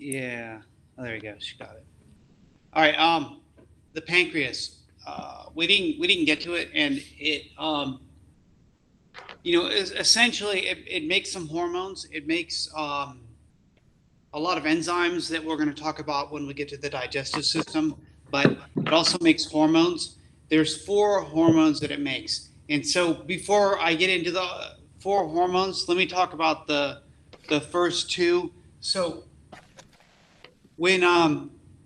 Yeah. Oh, there you go. She got it. All right. The pancreas. We didn't get to it, and essentially it makes some hormones. It makes a lot of enzymes that we're going to talk about when we get to the digestive system, but it also makes hormones. There's four hormones that it makes. And so before I get into the four hormones, let me talk about the first two. So when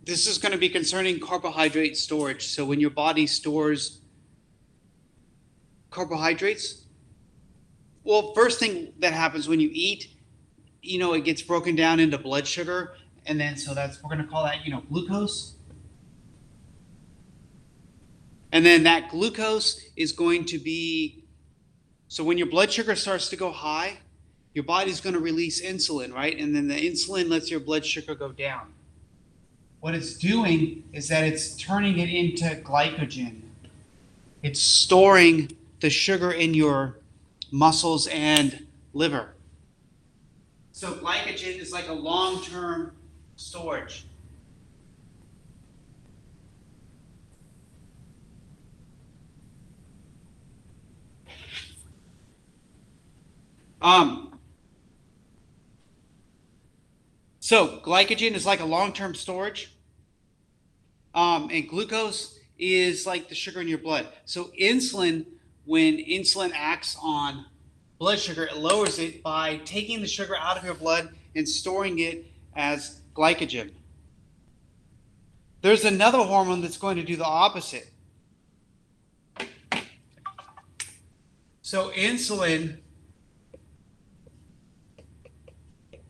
this is going to be concerning carbohydrate storage. So when your body stores carbohydrates, well, first thing that happens when you eat, it gets broken down into blood sugar, and then so we're going to call that glucose. And then that glucose is going to be, so when your blood sugar starts to go high, your body's going to release insulin, right? And then the insulin lets your blood sugar go down. What it's doing is that it's turning it into glycogen. It's storing the sugar in your muscles and liver. So glycogen is like a long-term storage. So glycogen is like a long-term storage, and glucose is like the sugar in your blood. So insulin, when insulin acts on blood sugar, it lowers it by taking the sugar out of your blood and storing it as glycogen. There's another hormone that's going to do the opposite. So insulin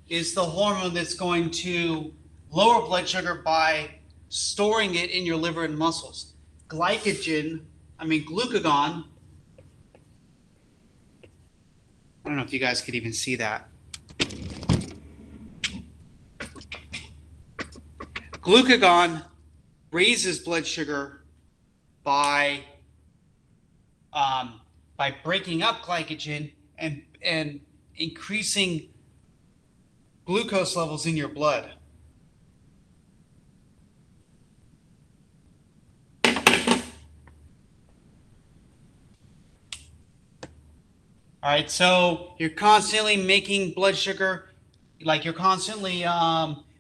is the hormone that's going to lower blood sugar by storing it in your liver and muscles. Glucagon, I don't know if you guys could even see that. Glucagon raises blood sugar by breaking up glycogen and increasing glucose levels in your blood. All right, so you're constantly making blood sugar, like you're constantly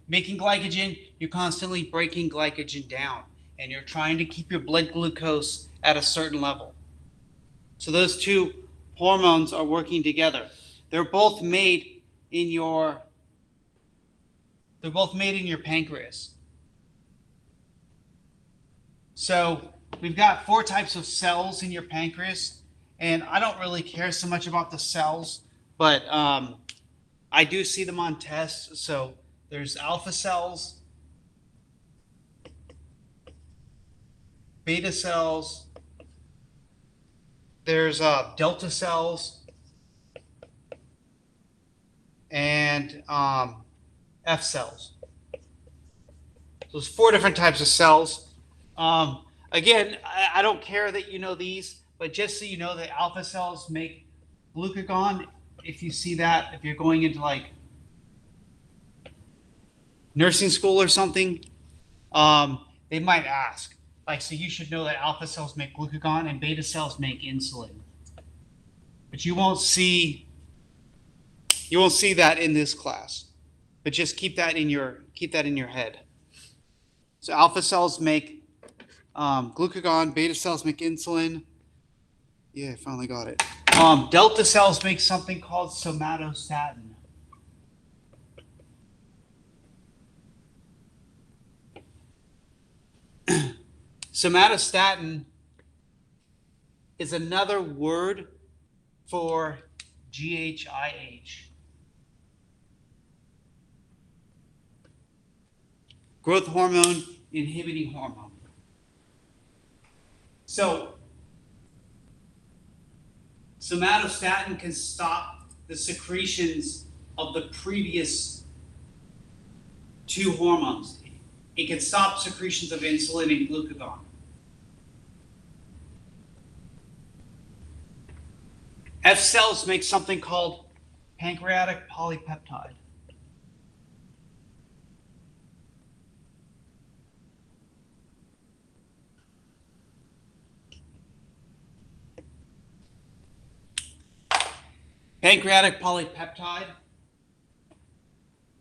making glycogen, you're constantly breaking glycogen down, and you're trying to keep your blood glucose at a certain level. So those two hormones are working together. They're both made in your pancreas. So we've got four types of cells in your pancreas. And I don't really care so much about the cells, but I do see them on tests. So there's alpha cells, beta cells, there's delta cells, and F cells. So there's four different types of cells. Again, I don't care that you know these. But just so you know, that alpha cells make glucagon. If you see that, if you're going into like nursing school or something, they might ask. So you should know that alpha cells make glucagon and beta cells make insulin. But you won't see that in this class. But just keep that in your head. So alpha cells make glucagon, beta cells make insulin. Yeah, I finally got it. Delta cells make something called somatostatin. Somatostatin is another word for GHIH. Growth hormone inhibiting hormone. So somatostatin can stop the secretions of the previous two hormones. It can stop secretions of insulin and glucagon. F cells make something called pancreatic polypeptide. Pancreatic polypeptide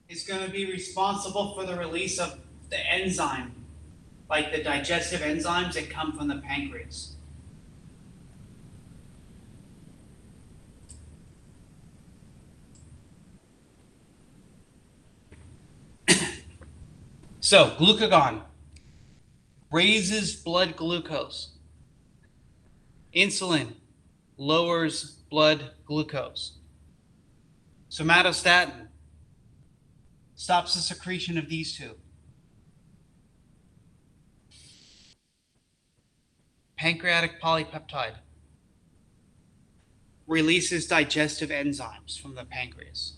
is going to be responsible for the release of the enzyme, like the digestive enzymes that come from the pancreas. So, glucagon raises blood glucose. Insulin lowers blood glucose. Somatostatin stops the secretion of these two. Pancreatic polypeptide releases digestive enzymes from the pancreas.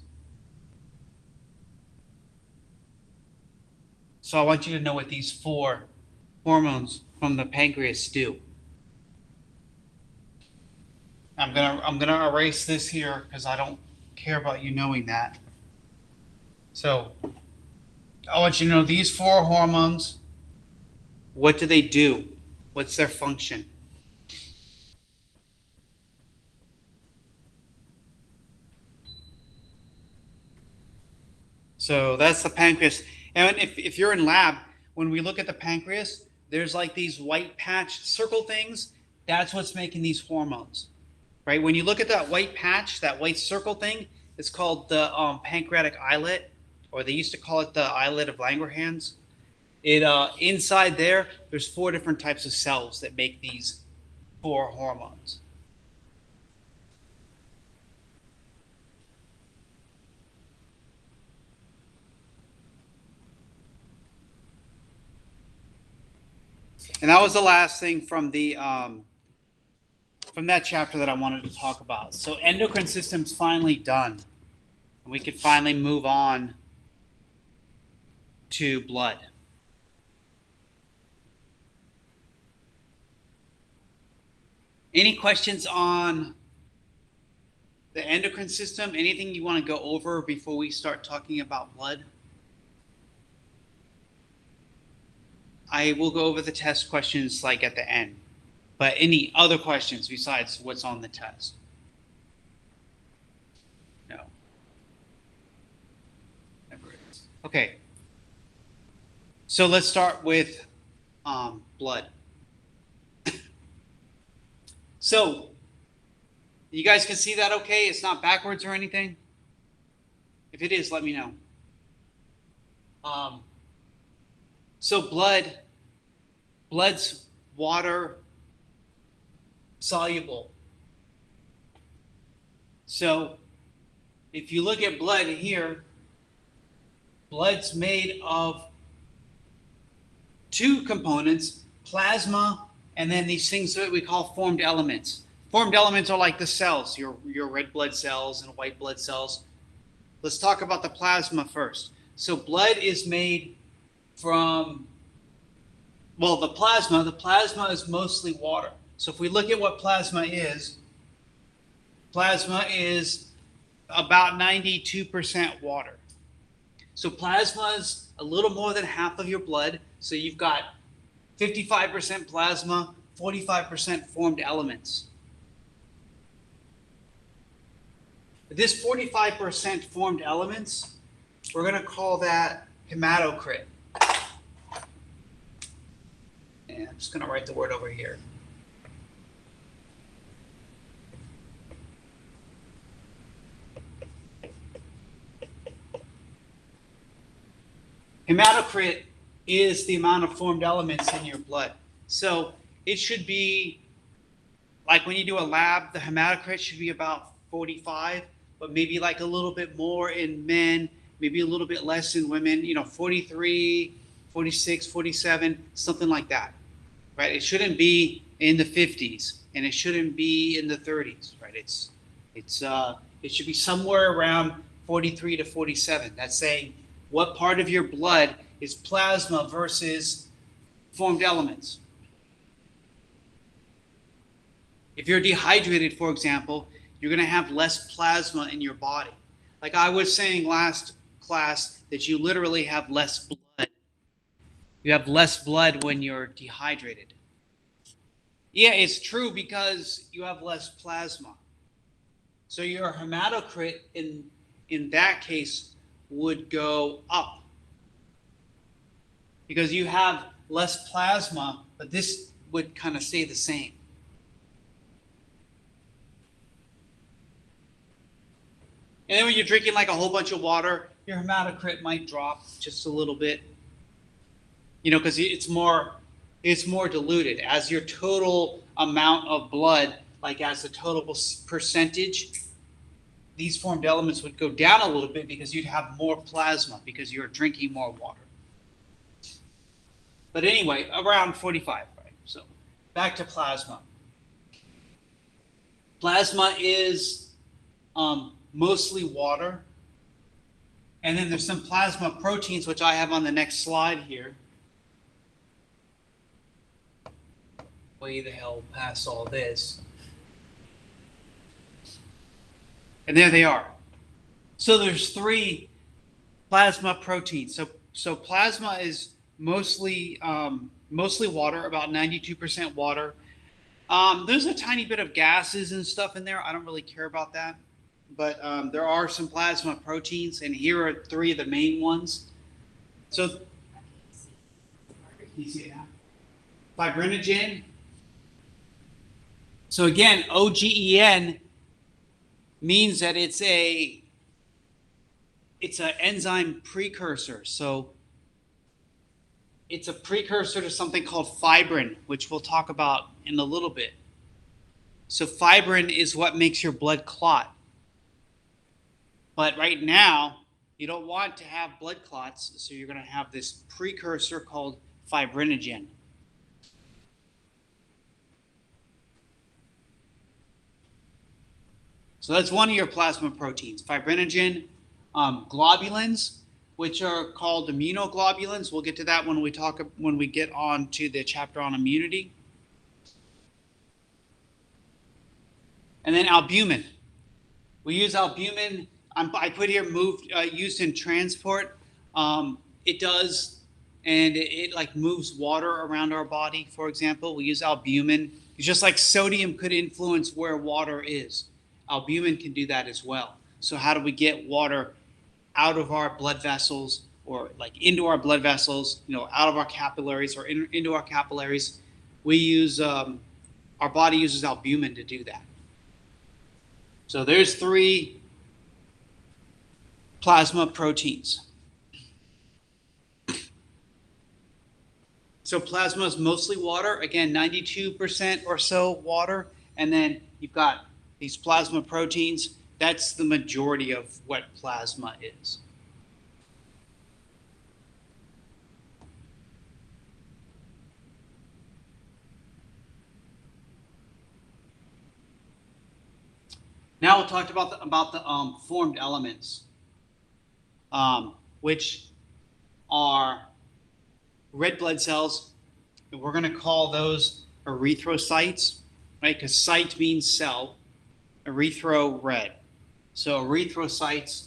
So I want you to know what these 4 hormones from the pancreas do. I'm gonna erase this here because I don't care about you knowing that. So I want you to know these 4 hormones. What do they do? What's their function? So that's the pancreas. And if you're in lab, when we look at the pancreas, there's like these white patch circle things. That's what's making these hormones, right? When you look at that white patch, that white circle thing, it's called the pancreatic islet, or they used to call it the islet of Langerhans. Inside there's 4 different types of cells that make these 4 hormones. And that was the last thing from that chapter that I wanted to talk about. So endocrine system's finally done. And we could finally move on to blood. Any questions on the endocrine system? Anything you want to go over before we start talking about blood? I will go over the test questions like at the end. But any other questions besides what's on the test? No. Never is. Okay. So let's start with blood. So you guys can see that okay? It's not backwards or anything? If it is, let me know. So blood's water soluble. So if you look at blood here, blood's made of 2 components, plasma, and then these things that we call formed elements. Formed elements are like the cells, your red blood cells and white blood cells. Let's talk about the plasma first. So blood is made from, well, the plasma is mostly water. So if we look at what plasma is about 92% water. So plasma is a little more than half of your blood. So you've got 55% plasma, 45% formed elements. This 45% formed elements, we're going to call that hematocrit. And I'm just going to write the word over here. Hematocrit is the amount of formed elements in your blood. So it should be, like when you do a lab, the hematocrit should be about 45, but maybe like a little bit more in men, maybe a little bit less in women, 43, 46, 47, something like that, right? It shouldn't be in the 50s and it shouldn't be in the 30s, right? It should be somewhere around 43 to 47. That's saying what part of your blood is plasma versus formed elements. If you're dehydrated, for example, you're going to have less plasma in your body. Like I was saying last class, that you literally have less blood. You have less blood when you're dehydrated. Yeah, it's true because you have less plasma. So your hematocrit in that case would go up because you have less plasma, but this would kind of stay the same. And then when you're drinking like a whole bunch of water, your hematocrit might drop just a little bit. You know, because it's more diluted as your total amount of blood, like as the total percentage, these formed elements would go down a little bit because you'd have more plasma because you're drinking more water. But anyway, around 45, right? So back to plasma. Plasma is mostly water. And then there's some plasma proteins, which I have on the next slide here. Way the hell past all this. And there they are. So there's 3 plasma proteins. So plasma is mostly water, about 92% water. There's a tiny bit of gases and stuff in there. I don't really care about that. But there are some plasma proteins, and here are 3 of the main ones. So, can you see it now? Fibrinogen. So again, OGEN means that it's an enzyme precursor. So it's a precursor to something called fibrin, which we'll talk about in a little bit. So fibrin is what makes your blood clot. But right now, you don't want to have blood clots, so you're going to have this precursor called fibrinogen. So that's one of your plasma proteins, fibrinogen, globulins, which are called immunoglobulins. We'll get to that when we get on to the chapter on immunity. And then albumin. We use albumin. I put here used in transport. It does, and it like moves water around our body. For example, we use albumin. It's just like sodium could influence where water is. Albumin can do that as well. So how do we get water out of our blood vessels, or like into our blood vessels, out of our capillaries or into our capillaries? We use, our body uses albumin to do that. So there's 3 plasma proteins. So plasma is mostly water. Again, 92% or so water. And then you've got these plasma proteins. That's the majority of what plasma is. Now we'll talk about the formed elements, which are red blood cells. And we're going to call those erythrocytes, right? Because cyte means cell, erythro, red. So erythrocytes,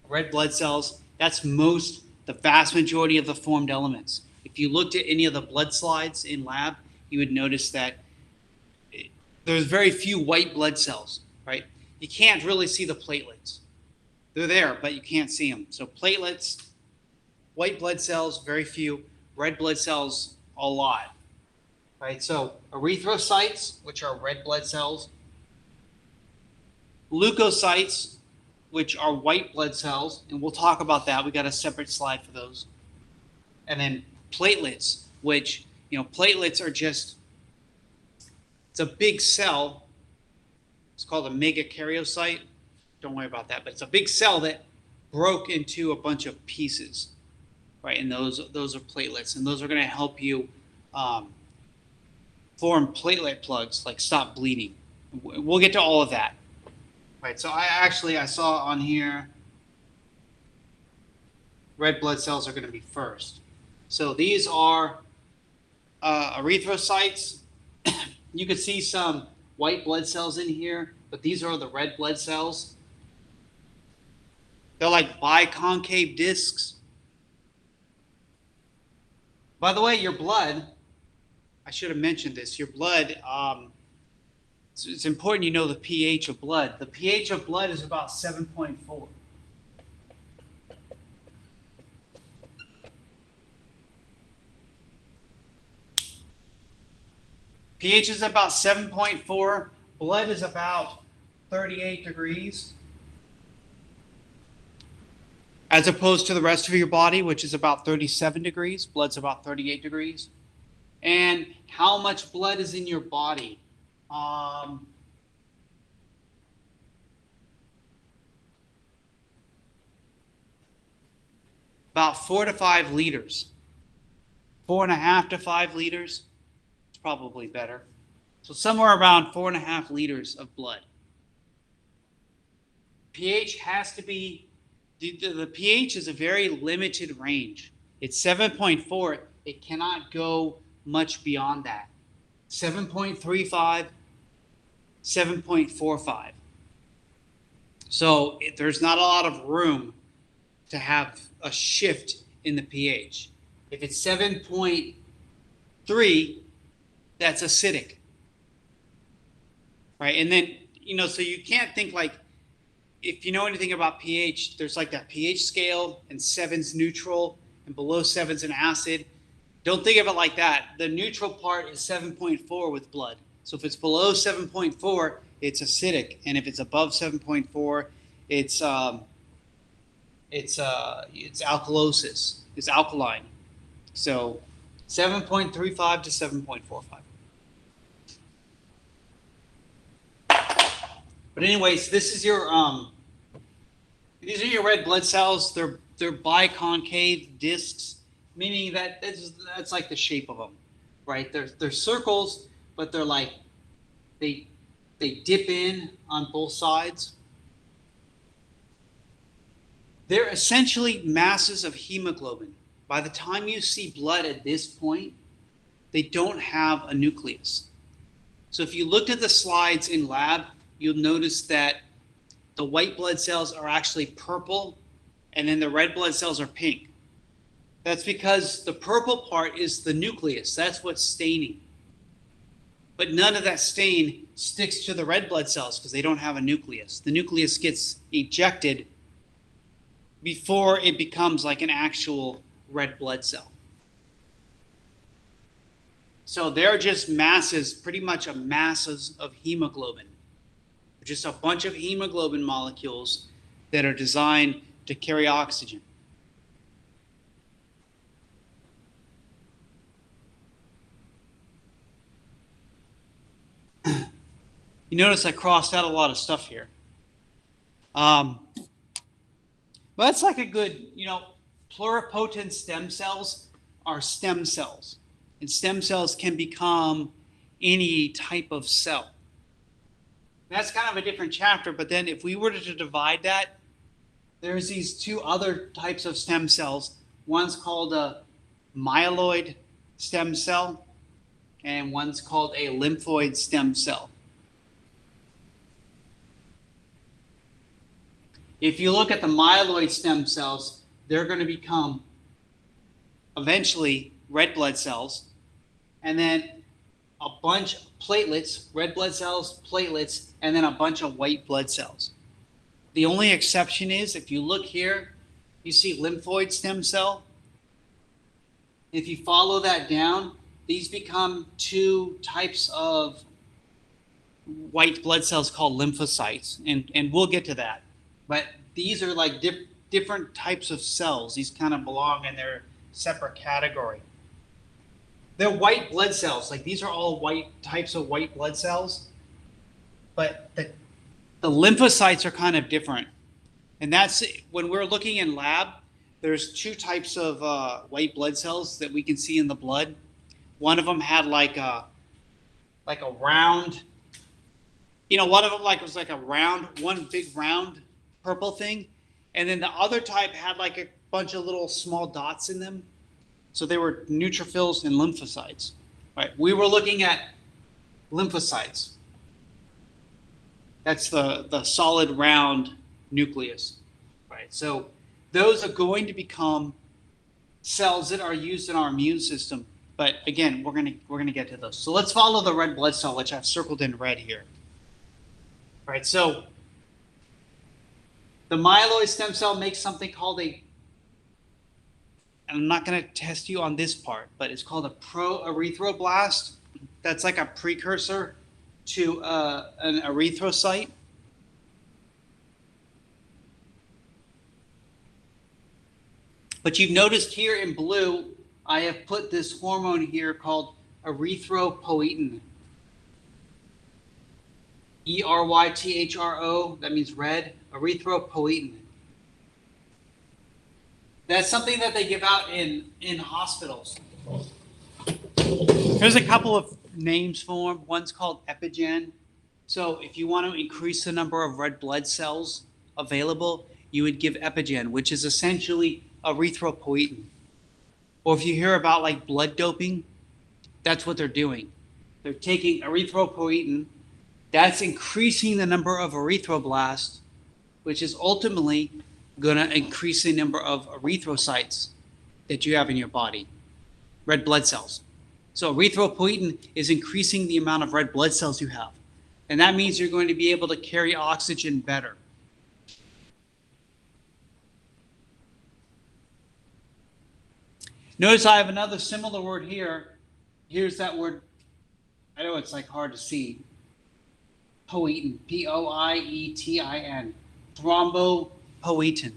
red blood cells, that's the vast majority of the formed elements. If you looked at any of the blood slides in lab, you would notice that there's very few white blood cells, right? You can't really see the platelets. They're there, but you can't see them. So platelets, white blood cells, very few. Red blood cells, a lot. Right? So erythrocytes, which are red blood cells. Leukocytes, which are white blood cells, and we'll talk about that. We got a separate slide for those. And then platelets, which, platelets are just, it's a big cell. It's called a megakaryocyte. Don't worry about that, but it's a big cell that broke into a bunch of pieces, right? And those are platelets, and those are going to help you form platelet plugs, like stop bleeding. We'll get to all of that, right? So I saw on here, red blood cells are going to be first. So these are erythrocytes. You can see some white blood cells in here, but these are the red blood cells. They're like biconcave discs. By the way, your blood, I should have mentioned this, your blood, it's important you know the pH of blood. The pH of blood is about 7.4. pH is about 7.4. Blood is about 38 degrees. As opposed to the rest of your body, which is about 37 degrees. Blood's about 38 degrees. And how much blood is in your body? About 4 to 5 liters. 4.5 to 5 liters. It's probably better. So somewhere around 4.5 liters of blood. pH has to be, the pH is a very limited range. It's 7.4. It cannot go much beyond that. 7.35, 7.45. So there's not a lot of room to have a shift in the pH. If it's 7.3, that's acidic. Right? And then, so you can't think like, if you know anything about pH, there's like that pH scale, and 7's neutral, and below 7's an acid. Don't think of it like that. The neutral part is 7.4 with blood. So if it's below 7.4, it's acidic, and if it's above 7.4, it's alkalosis. It's alkaline. So 7.35 to 7.45. But anyways, this is your these are your red blood cells. They're biconcave discs, meaning that that's like the shape of them, right? They're circles, but they're like they dip in on both sides. They're essentially masses of hemoglobin. By the time you see blood at this point, they don't have a nucleus. So if you looked at the slides in lab, you'll notice that the white blood cells are actually purple, and then the red blood cells are pink. That's because the purple part is the nucleus. That's what's staining. But none of that stain sticks to the red blood cells because they don't have a nucleus. The nucleus gets ejected before it becomes like an actual red blood cell. So they're just masses, pretty much a masses of hemoglobin. Just a bunch of hemoglobin molecules that are designed to carry oxygen. You notice I crossed out a lot of stuff here. But that's like a good, pluripotent stem cells are stem cells. And stem cells can become any type of cell. That's kind of a different chapter, but then if we were to divide that, there's these two other types of stem cells. One's called a myeloid stem cell, and one's called a lymphoid stem cell. If you look at the myeloid stem cells, they're going to become eventually red blood cells, and then a bunch of platelets, red blood cells, platelets, and then a bunch of white blood cells. The only exception is if you look here, you see lymphoid stem cell. If you follow that down, these become two types of white blood cells called lymphocytes, and we'll get to that. But these are like different types of cells. These kind of belong in their separate category. They're white blood cells. Like these are all types of white blood cells. But the lymphocytes are kind of different. And that's when we're looking in lab, there's two types of white blood cells that we can see in the blood. One of them had like a round, one of them was like a round, one big round purple thing. And then the other type had like a bunch of little small dots in them. So they were neutrophils and lymphocytes. Right? We were looking at lymphocytes. That's the solid round nucleus. Right? So those are going to become cells that are used in our immune system. But again, we're gonna get to those. So let's follow the red blood cell, which I've circled in red here. right? So the myeloid stem cell makes something called and I'm not going to test you on this part, but it's called a proerythroblast. That's like a precursor to an erythrocyte. But you've noticed here in blue, I have put this hormone here called erythropoietin. ERYTHRO, that means red, erythropoietin. That's something that they give out in hospitals. There's a couple of names for them. One's called Epigen. So if you want to increase the number of red blood cells available, you would give Epigen, which is essentially erythropoietin. Or if you hear about like blood doping, that's what they're doing. They're taking erythropoietin, that's increasing the number of erythroblasts, which is ultimately going to increase the number of erythrocytes that you have in your body, red blood cells. So erythropoietin is increasing the amount of red blood cells you have. And that means you're going to be able to carry oxygen better. Notice I have another similar word here. Here's that word. I know it's like hard to see. Poietin, Poietin, thrombopoietin.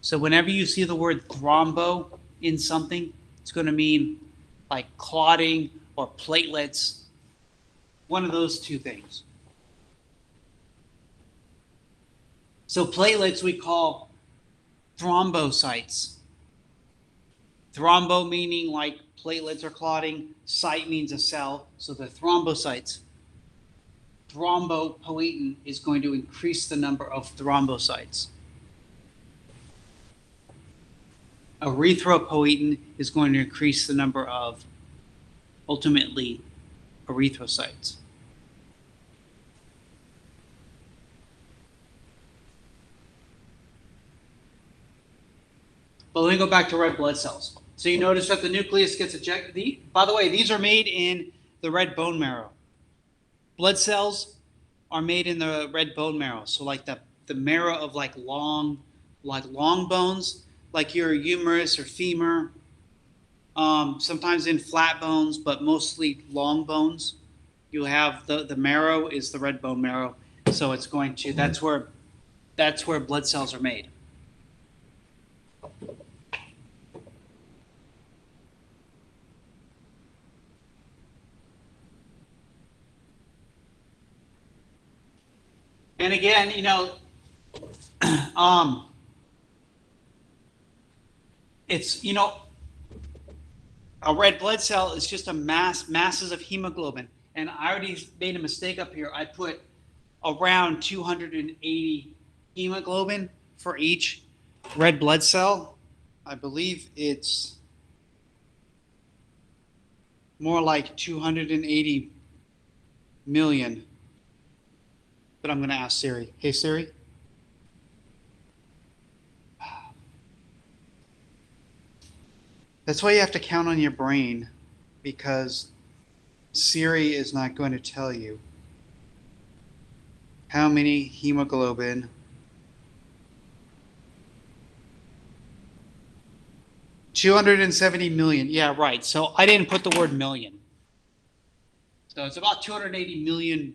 So whenever you see the word thrombo in something, it's going to mean like clotting or platelets, one of those two things. So platelets we call thrombocytes. Thrombo meaning like platelets are clotting, cyte means a cell, so the thrombocytes. Thrombopoietin is going to increase the number of thrombocytes. Erythropoietin is going to increase the number of, ultimately, erythrocytes. But let me go back to red blood cells. So you notice that the nucleus gets ejected. By the way, these are made in the red bone marrow. Blood cells are made in the red bone marrow. So like the marrow of like long bones, like your humerus or femur, sometimes in flat bones, but mostly long bones. You have the marrow is the red bone marrow. So it's going to, that's where blood cells are made. And again, you know, it's, you know, a red blood cell is just a masses of hemoglobin. And I already made a mistake up here. I put around 280 hemoglobin for each red blood cell. I believe it's more like 280 million. But I'm going to ask Siri. Hey, Siri. That's why you have to count on your brain, because Siri is not going to tell you how many hemoglobin $270 million. Yeah, right. So I didn't put the word million. So it's about 280 million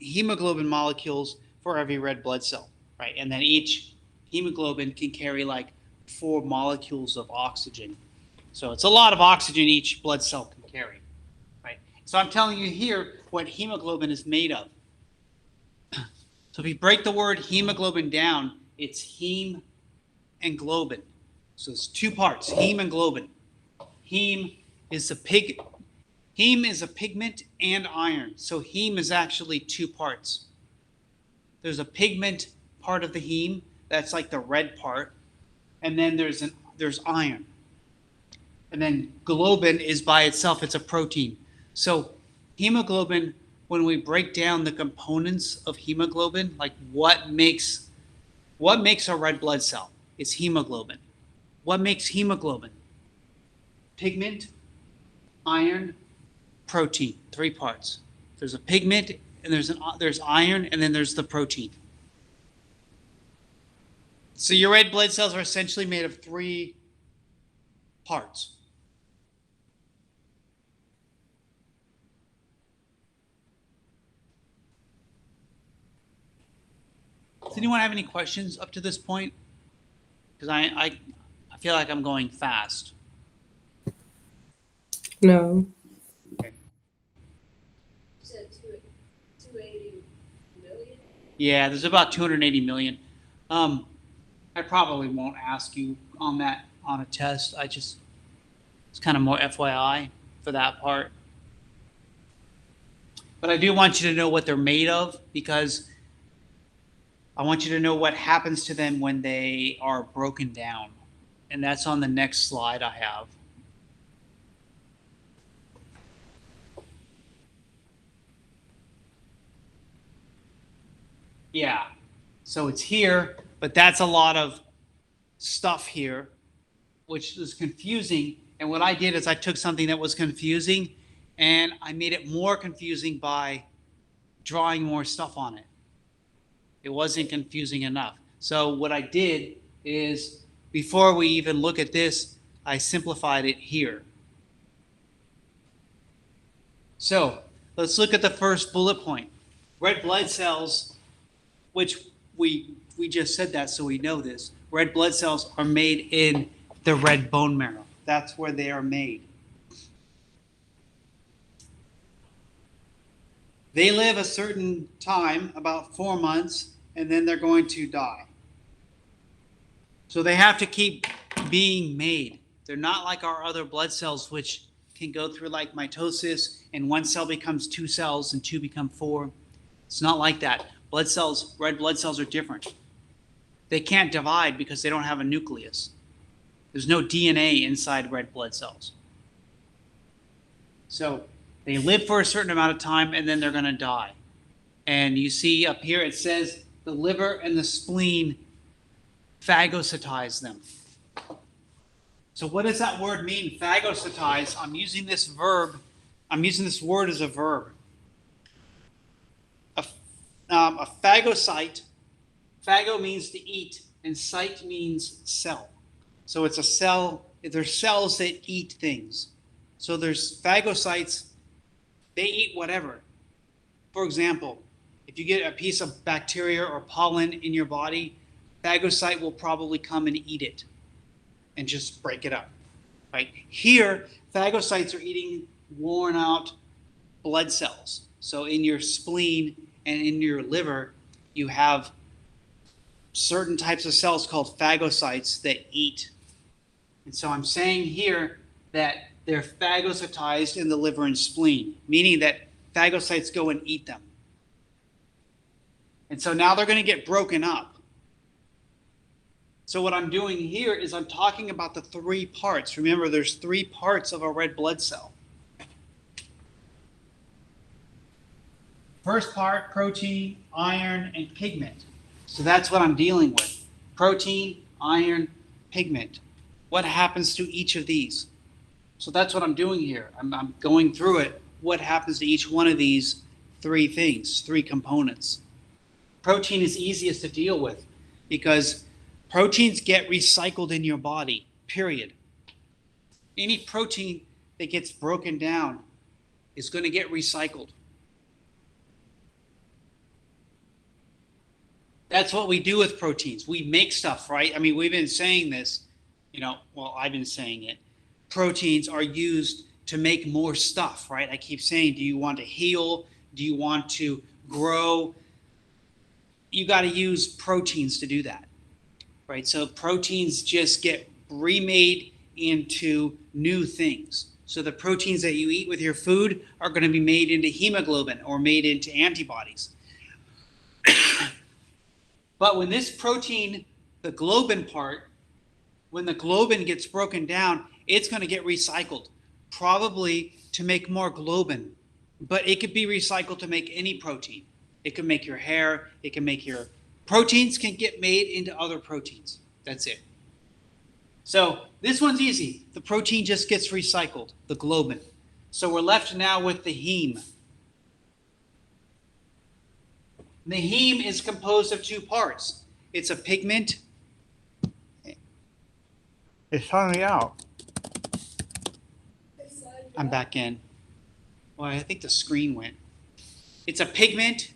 hemoglobin molecules for every red blood cell, right? And then each hemoglobin can carry like 4 molecules of oxygen. So it's a lot of oxygen each blood cell can carry, right? So I'm telling you here what hemoglobin is made of. So if you break the word hemoglobin down, it's heme and globin. So it's 2 parts, heme and globin. Heme is a pigment and iron. So heme is actually 2 parts. There's a pigment part of the heme, that's like the red part, and then there's iron. And then globin is by itself, it's a protein. So hemoglobin, when we break down the components of hemoglobin, like what makes a red blood cell? It's hemoglobin. What makes hemoglobin? Pigment, iron, protein, 3 parts. There's a pigment and there's iron, and then there's the protein. So your red blood cells are essentially made of 3 parts. Does anyone have any questions up to this point? Because I feel like I'm going fast. No. Okay. You said 280 million? Yeah, there's about 280 million. I probably won't ask you on that on a test. It's kind of more FYI for that part. But I do want you to know what they're made of, because I want you to know what happens to them when they are broken down. And that's on the next slide I have. Yeah, so it's here, but that's a lot of stuff here, which is confusing. And what I did is I took something that was confusing and I made it more confusing by drawing more stuff on it. It wasn't confusing enough. So what I did is, before we even look at this, I simplified it here. So let's look at the first bullet point. Red blood cells, which we just said that, so we know this. Red blood cells are made in the red bone marrow. That's where they are made. They live a certain time, about 4 months, and then they're going to die. So they have to keep being made. They're not like our other blood cells, which can go through like mitosis, and 1 cell becomes 2 cells and 2 become 4. It's not like that. Blood cells, red blood cells, are different. They can't divide because they don't have a nucleus. There's no DNA inside red blood cells. So they live for a certain amount of time and then they're going to die. And you see up here it says the liver and the spleen phagocytize them. So what does that word mean, phagocytize? I'm using this word as a verb. A phagocyte, phago means to eat, and cyte means cell. So it's a cell, there's cells that eat things. So there's phagocytes, they eat whatever. For example, if you get a piece of bacteria or pollen in your body, phagocyte will probably come and eat it and just break it up. Right? Here, phagocytes are eating worn out blood cells. So in your spleen and in your liver, you have certain types of cells called phagocytes that eat. And so I'm saying here that they're phagocytized in the liver and spleen, meaning that phagocytes go and eat them. And so now they're going to get broken up. So what I'm doing here is I'm talking about the 3 parts. Remember, there's 3 parts of a red blood cell. First part, protein, iron, and pigment. So that's what I'm dealing with. Protein, iron, pigment. What happens to each of these? So that's what I'm doing here. I'm going through it. What happens to each one of these 3 things, 3 components? Protein is easiest to deal with because proteins get recycled in your body, period. Any protein that gets broken down is going to get recycled. That's what we do with proteins. We make stuff, right? I mean, we've been saying this, well, I've been saying it. Proteins are used to make more stuff, right? I keep saying, do you want to heal? Do you want to grow? You got to use proteins to do that, right? So proteins just get remade into new things. So the proteins that you eat with your food are going to be made into hemoglobin or made into antibodies. But when this protein, the globin part, when the globin gets broken down, it's going to get recycled, probably to make more globin. But it could be recycled to make any protein. It can make your hair. It can make your proteins can get made into other proteins. That's it. So this one's easy. The protein just gets recycled, the globin. So we're left now with the heme. The heme is composed of two parts. It's a pigment. It's finally out. I'm back in. Well, I think the screen went. It's a pigment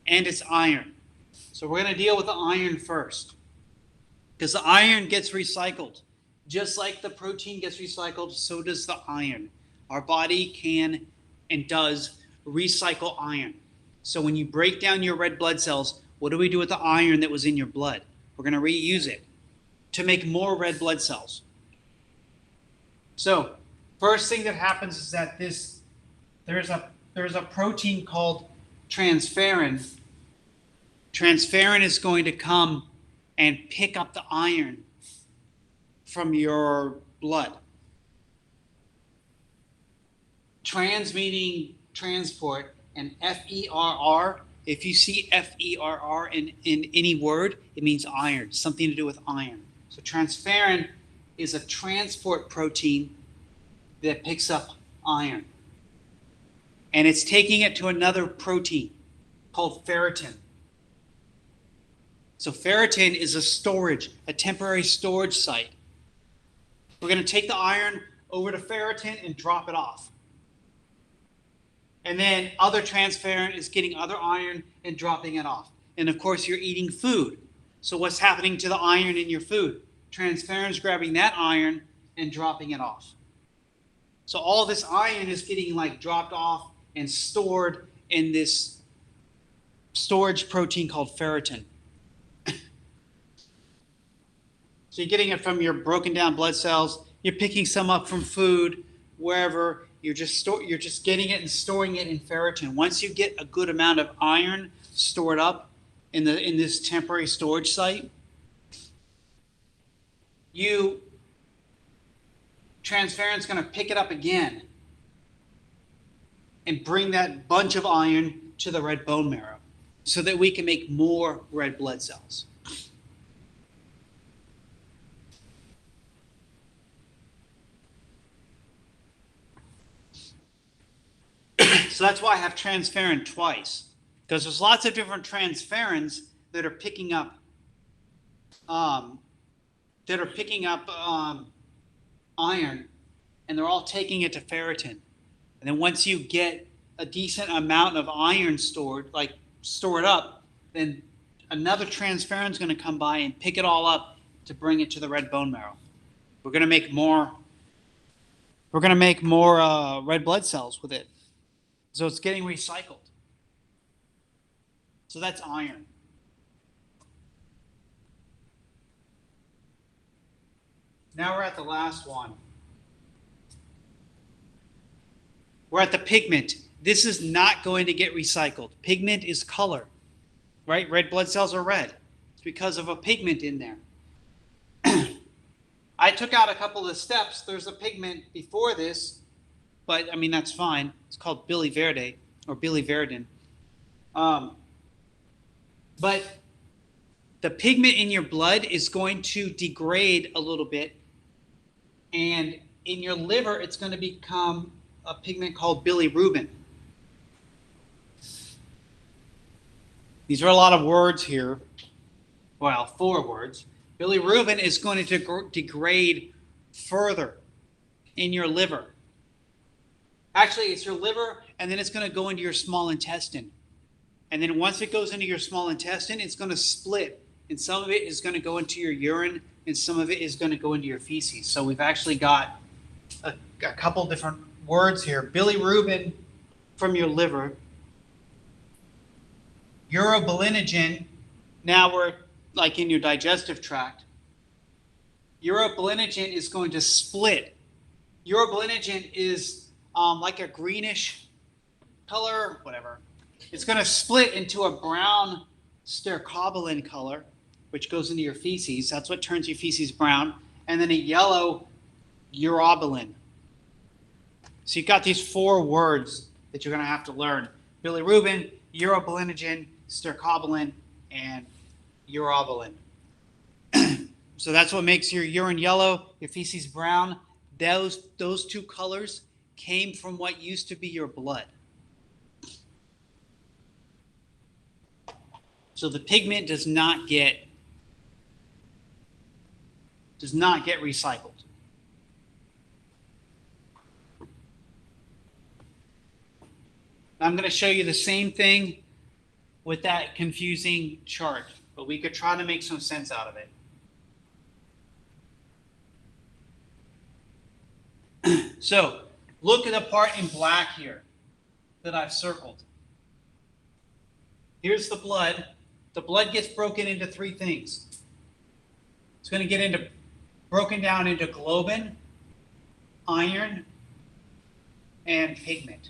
and it's iron. So we're going to deal with the iron first. Because the iron gets recycled. Just like the protein gets recycled, so does the iron. Our body can and does recycle iron. So when you break down your red blood cells, what do we do with the iron that was in your blood? We're going to reuse it to make more red blood cells. So first thing that happens is that there's a protein called transferrin. Transferrin is going to come and pick up the iron from your blood. Trans meaning transport, and F-E-R-R. If you see F-E-R-R in any word, it means iron, something to do with iron. So transferrin is a transport protein that picks up iron. And it's taking it to another protein called ferritin. So ferritin is a temporary storage site. We're going to take the iron over to ferritin and drop it off. And then other transferrin is getting other iron and dropping it off. And of course, you're eating food. So what's happening to the iron in your food? Transferrin is grabbing that iron and dropping it off. So all this iron is getting dropped off and stored in this storage protein called ferritin. So you're getting it from your broken down blood cells. You're picking some up from food, wherever. You're just getting it and storing it in ferritin. Once you get a good amount of iron stored up in this temporary storage site, transferrin's going to pick it up again and bring that bunch of iron to the red bone marrow so that we can make more red blood cells. So that's why I have transferrin twice, because there's lots of different transferrins that are picking up iron, and they're all taking it to ferritin. And then once you get a decent amount of iron stored up, then another transferrin is going to come by and pick it all up to bring it to the red bone marrow. We're going to make more red blood cells with it. So it's getting recycled. So that's iron. Now we're at the last one. We're at the pigment. This is not going to get recycled. Pigment is color, right? Red blood cells are red. It's because of a pigment in there. I took out a couple of the steps. There's a pigment before this, but I mean, that's fine. It's called biliverdin or biliverdin. But the pigment in your blood is going to degrade a little bit. And in your liver, it's going to become a pigment called bilirubin. These are a lot of words here. Well, 4 words. Bilirubin is going to degrade further in your liver. Actually, it's your liver, and then it's going to go into your small intestine. And then once it goes into your small intestine, it's going to split. And some of it is going to go into your urine, and some of it is going to go into your feces. So we've actually got a couple different words here. Bilirubin from your liver. Urobilinogen, now we're like in your digestive tract. Urobilinogen is going to split. Urobilinogen is like a greenish color, whatever. It's going to split into a brown stercobilin color, which goes into your feces. That's what turns your feces brown. And then a yellow urobilin. So you've got these 4 words that you're going to have to learn. Bilirubin, urobilinogen, stercobilin, and urobilin. So that's what makes your urine yellow, your feces brown. Those 2 colors came from what used to be your blood. So the pigment does not get recycled. I'm going to show you the same thing with that confusing chart, but we could try to make some sense out of it. So look at the part in black here that I've circled. Here's the blood. The blood gets broken into three things. It's going to get broken down into globin, iron, and pigment.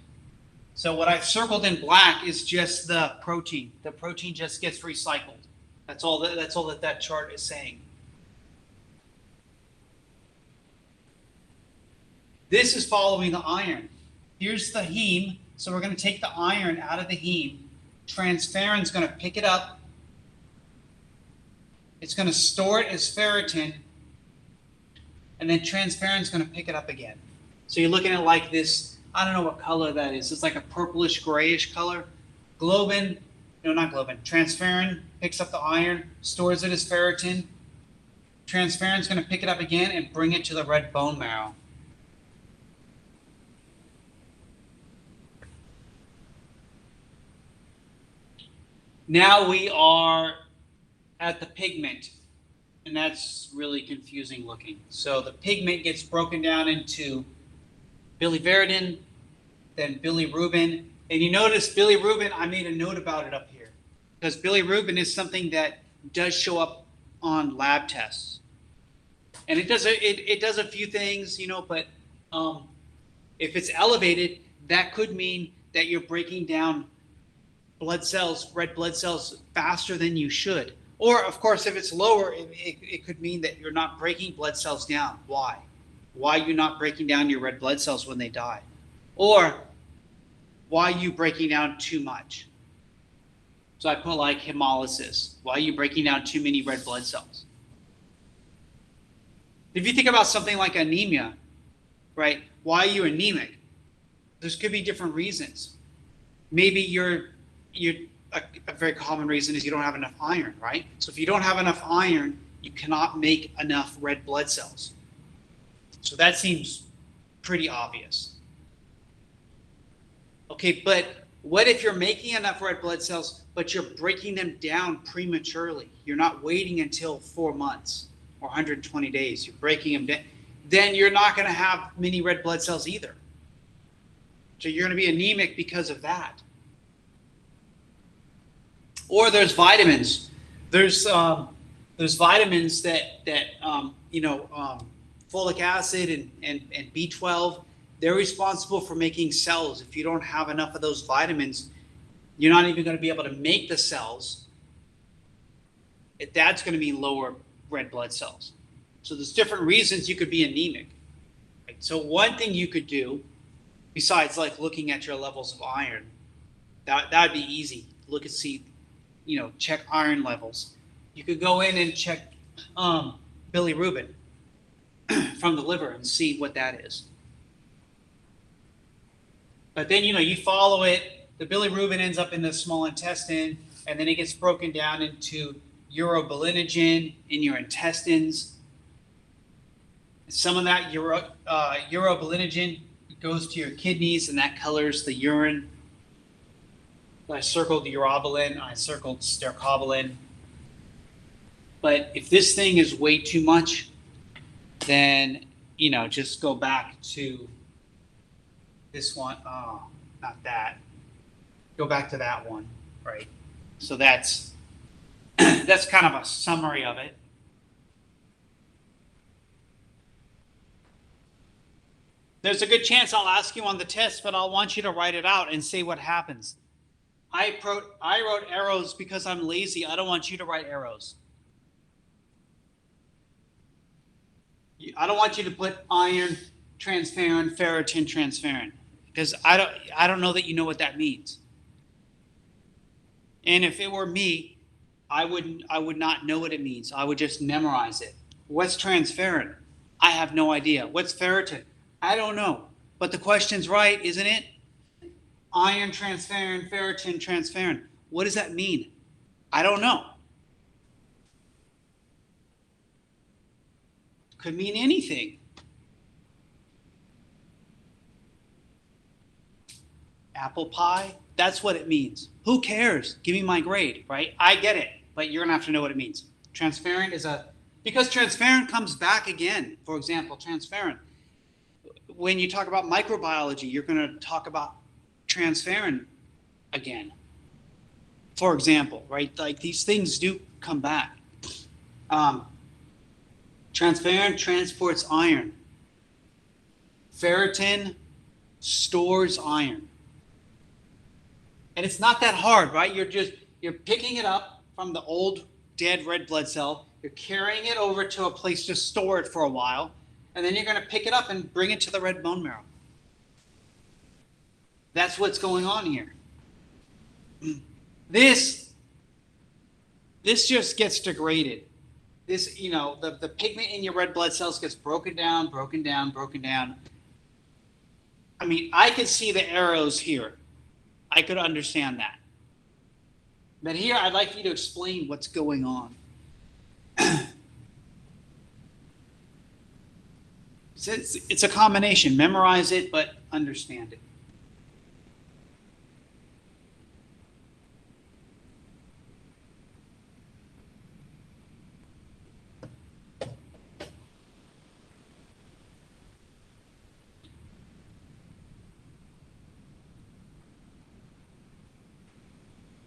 So what I've circled in black is just the protein. The protein just gets recycled. That's all that chart is saying. This is following the iron. Here's the heme. So we're going to take the iron out of the heme. Transferrin is going to pick it up. It's going to store it as ferritin. And then transferrin is going to pick it up again. So you're looking at like this, I don't know what color that is. It's like a purplish grayish color. Globin, no, not globin. Transferrin picks up the iron, stores it as ferritin. Transferrin is going to pick it up again and bring it to the red bone marrow. Now we are at the pigment, and that's really confusing looking. So the pigment gets broken down into biliverdin, then bilirubin. And you notice bilirubin, I made a note about it up here, because bilirubin is something that does show up on lab tests. And it does a few things, but if it's elevated, that could mean that you're breaking down blood cells, red blood cells, faster than you should. Or, of course, if it's lower, it could mean that you're not breaking blood cells down. Why? Why are you not breaking down your red blood cells when they die? Or why are you breaking down too much? So I put like hemolysis. Why are you breaking down too many red blood cells? If you think about something like anemia, right? Why are you anemic? There could be different reasons. Maybe a very common reason is you don't have enough iron, right? So if you don't have enough iron, you cannot make enough red blood cells. So that seems pretty obvious. Okay, but what if you're making enough red blood cells, but you're breaking them down prematurely? You're not waiting until 4 months or 120 days. You're breaking them down. Then you're not going to have many red blood cells either. So you're going to be anemic because of that. Or there's vitamins. There's vitamins that folic acid and B12. They're responsible for making cells. If you don't have enough of those vitamins, you're not even going to be able to make the cells. That's going to be lower red blood cells. So there's different reasons you could be anemic. Right? So one thing you could do, besides like looking at your levels of iron, that'd be easy. Look and see. Check iron levels. You could go in and check bilirubin from the liver and see what that is. But then, you follow it. The bilirubin ends up in the small intestine, and then it gets broken down into urobilinogen in your intestines. Some of that urobilinogen goes to your kidneys, and that colors the urine. I circled urobilin, I circled stercobilin. But if this thing is way too much, then, just go back to this one. Oh, not that. Go back to that one, right? So that's kind of a summary of it. There's a good chance I'll ask you on the test, but I'll want you to write it out and see what happens. I wrote arrows because I'm lazy. I don't want you to write arrows. I don't want you to put iron, transferrin, ferritin, transferrin, because I don't know that you know what that means. And if it were me, I would not know what it means. I would just memorize it. What's transferrin? I have no idea. What's ferritin? I don't know. But the question's right, isn't it? Iron, transferrin, ferritin, transferrin. What does that mean? I don't know. Could mean anything. Apple pie, that's what it means. Who cares? Give me my grade, right? I get it, but you're gonna have to know what it means. Transparent is because transparent comes back again. For example, transparent. When you talk about microbiology, you're gonna talk about transparent again. For example, right? Like these things do come back. Transparent transports iron. Ferritin stores iron. And it's not that hard, right? You're picking it up from the old dead red blood cell. You're carrying it over to a place to store it for a while. And then you're going to pick it up and bring it to the red bone marrow. That's what's going on here. This just gets degraded. This, the pigment in your red blood cells gets broken down. I mean, I could see the arrows here. I could understand that. But here, I'd like you to explain what's going on. It's a combination. Memorize it, but understand it.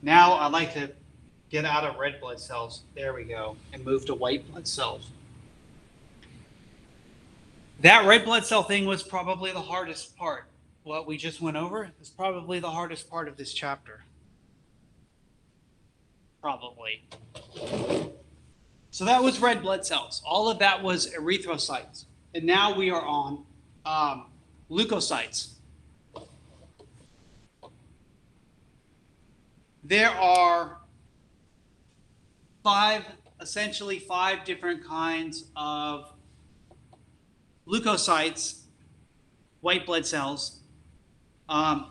Now I'd like to get out of red blood cells. There we go. And move to white blood cells. That red blood cell thing was probably the hardest part. What we just went over is probably the hardest part of this chapter. Probably. So that was red blood cells. All of that was erythrocytes. And now we are on leukocytes. There are essentially five different kinds of leukocytes, white blood cells. The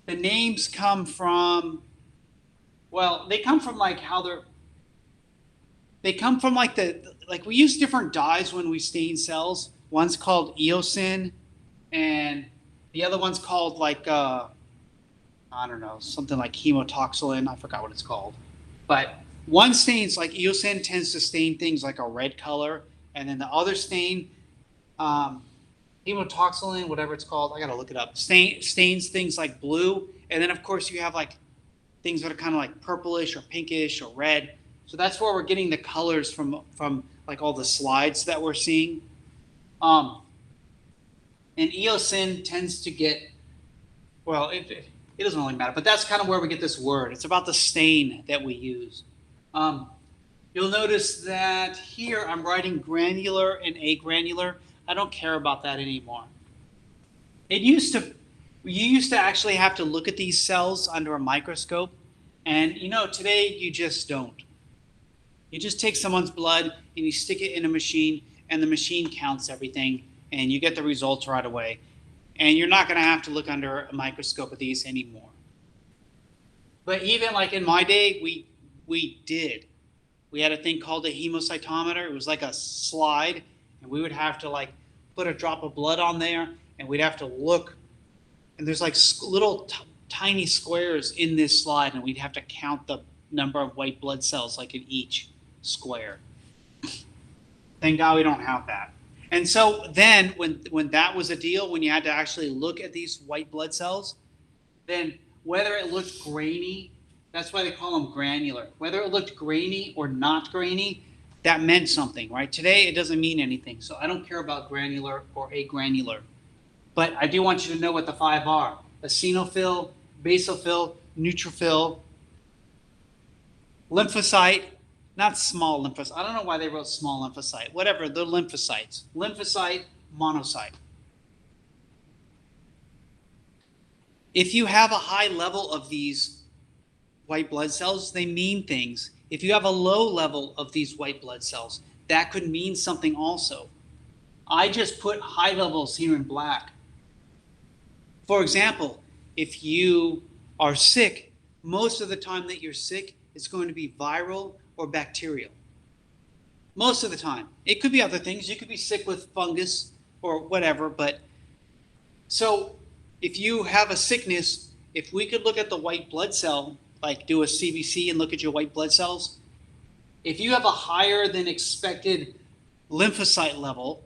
names come from, they come from like we use different dyes when we stain cells. One's called eosin, and the other one's called I don't know, something like hemotoxylin. I forgot what it's called. But one stains, like eosin, tends to stain things like a red color. And then the other stain, hemotoxylin, whatever it's called, I got to look it up, stains things like blue. And then, of course, you have like things that are kind of like purplish or pinkish or red. So that's where we're getting the colors from like all the slides that we're seeing. And eosin tends to get, it doesn't really matter, but that's kind of where we get this word. It's about the stain that we use. You'll notice that here I'm writing granular and agranular. I don't care about that anymore. You used to actually have to look at these cells under a microscope, and today you just don't. You just take someone's blood and you stick it in a machine, and the machine counts everything, and you get the results right away. And you're not going to have to look under a microscope at these anymore. But even like in my day, we did. We had a thing called a hemocytometer. It was like a slide, and we would have to like put a drop of blood on there, and we'd have to look. And there's like little tiny squares in this slide, and we'd have to count the number of white blood cells like in each square. Thank God we don't have that. And so then when that was a deal, when you had to actually look at these white blood cells, then whether it looked grainy, that's why they call them granular. Whether it looked grainy or not grainy, that meant something, right? Today, it doesn't mean anything. So I don't care about granular or agranular. But I do want you to know what the five are: eosinophil, basophil, neutrophil, lymphocyte, not small lymphocyte. I don't know why they wrote small lymphocyte. Whatever, they're lymphocytes. Lymphocyte, monocyte. If you have a high level of these white blood cells, they mean things. If you have a low level of these white blood cells, that could mean something also. I just put high levels here in black. For example, if you are sick, most of the time that you're sick, it's going to be viral or bacterial. Most of the time. It could be other things. You could be sick with fungus or whatever, but so if you have a sickness, if we could look at the white blood cell, like do a CBC and look at your white blood cells, if you have a higher than expected lymphocyte level,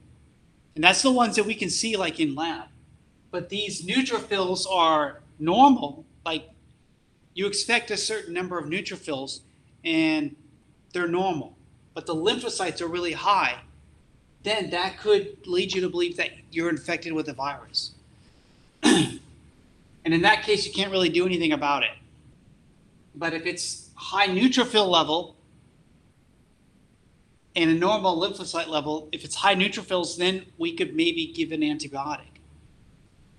and that's the ones that we can see like in lab, but these neutrophils are normal, like you expect a certain number of neutrophils and they're normal, but the lymphocytes are really high, then that could lead you to believe that you're infected with a virus. And in that case, you can't really do anything about it. But if it's high neutrophil level and a normal lymphocyte level, if it's high neutrophils, then we could maybe give an antibiotic.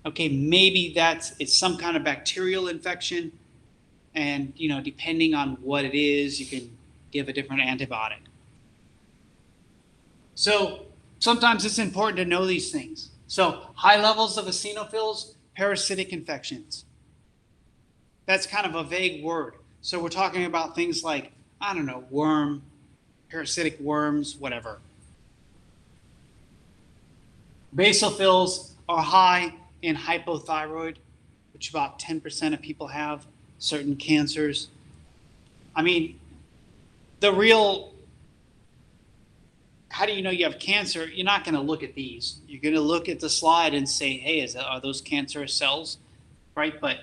Okay, maybe it's some kind of bacterial infection, and depending on what it is, you can give a different antibiotic. So sometimes it's important to know these things. So high levels of eosinophils, parasitic infections. That's kind of a vague word. So we're talking about things like, I don't know, worm, parasitic worms, whatever. Basophils are high in hypothyroid, which about 10% of people have, certain cancers. I mean, how do you know you have cancer? You're not going to look at these. You're going to look at the slide and say, hey, are those cancerous cells, right? But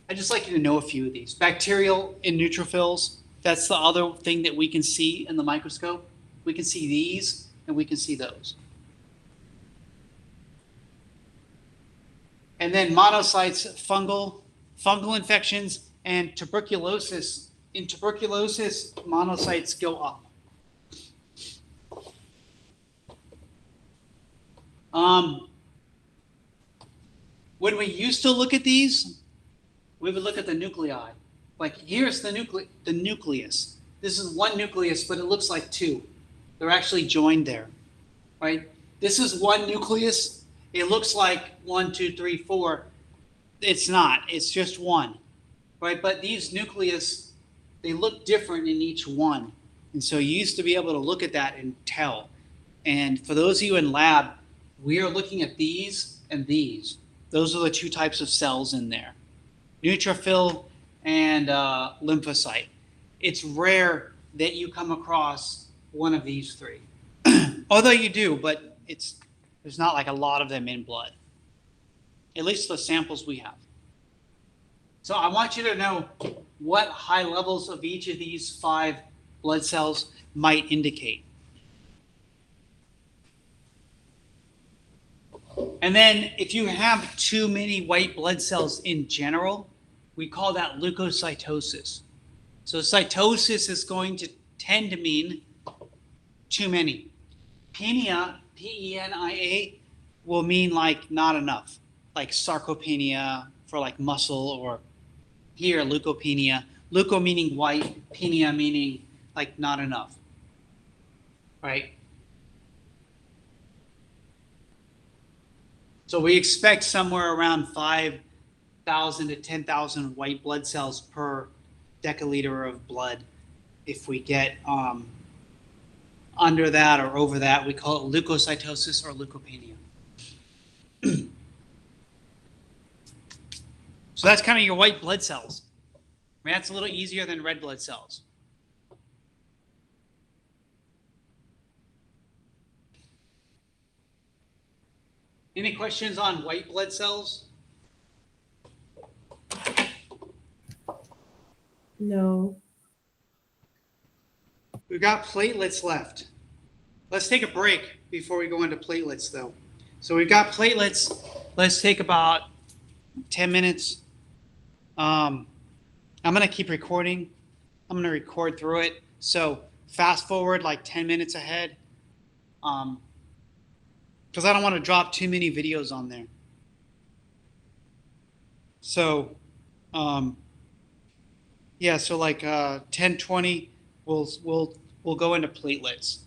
I just like you to know a few of these. Bacterial in neutrophils, that's the other thing that we can see in the microscope. We can see these and we can see those. And then monocytes, fungal infections, and tuberculosis. In tuberculosis, monocytes go up. When we used to look at these, we would look at the nuclei. Like here's the nucleus. This is one nucleus, but it looks like two. They're actually joined there, right? This is one nucleus. It looks like 1, 2, 3, 4. It's not. It's just one, right? But these nucleus, they look different in each one. And so you used to be able to look at that and tell. And for those of you in lab, we are looking at these and these. Those are the two types of cells in there. Neutrophil and lymphocyte. It's rare that you come across one of these three. Although you do, but there's not like a lot of them in blood. At least the samples we have. So I want you to know what high levels of each of these 5 blood cells might indicate. And then if you have too many white blood cells in general, we call that leukocytosis. So cytosis is going to tend to mean too many. Penia, P-E-N-I-A, will mean like not enough, like sarcopenia for like muscle, or here leukopenia. Leuko meaning white, penia meaning like not enough, right? So we expect somewhere around 5,000 to 10,000 white blood cells per deciliter of blood. If we get under that or over that, we call it leukocytosis or leukopenia. So that's kind of your white blood cells. I mean, that's a little easier than red blood cells. Any questions on white blood cells? No. We've got platelets left. Let's take a break before we go into platelets, though. So we've got platelets. Let's take about 10 minutes. I'm going to keep recording. I'm going to record through it. So fast forward like 10 minutes ahead. Because I don't want to drop too many videos on there. So, yeah, so like 10:20, we'll go into platelets.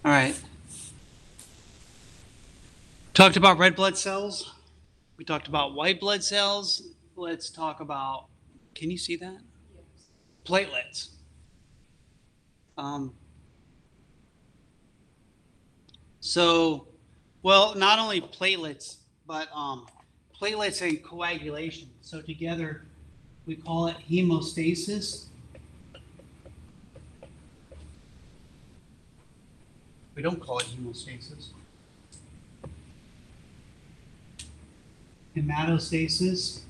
All right. Talked about red blood cells. We talked about white blood cells. Let's talk about, can you see that? Yes. Platelets. Um, so, well, not only platelets, but platelets and coagulation. So together, we call it hemostasis. We don't call it hemostasis. Hematostasis.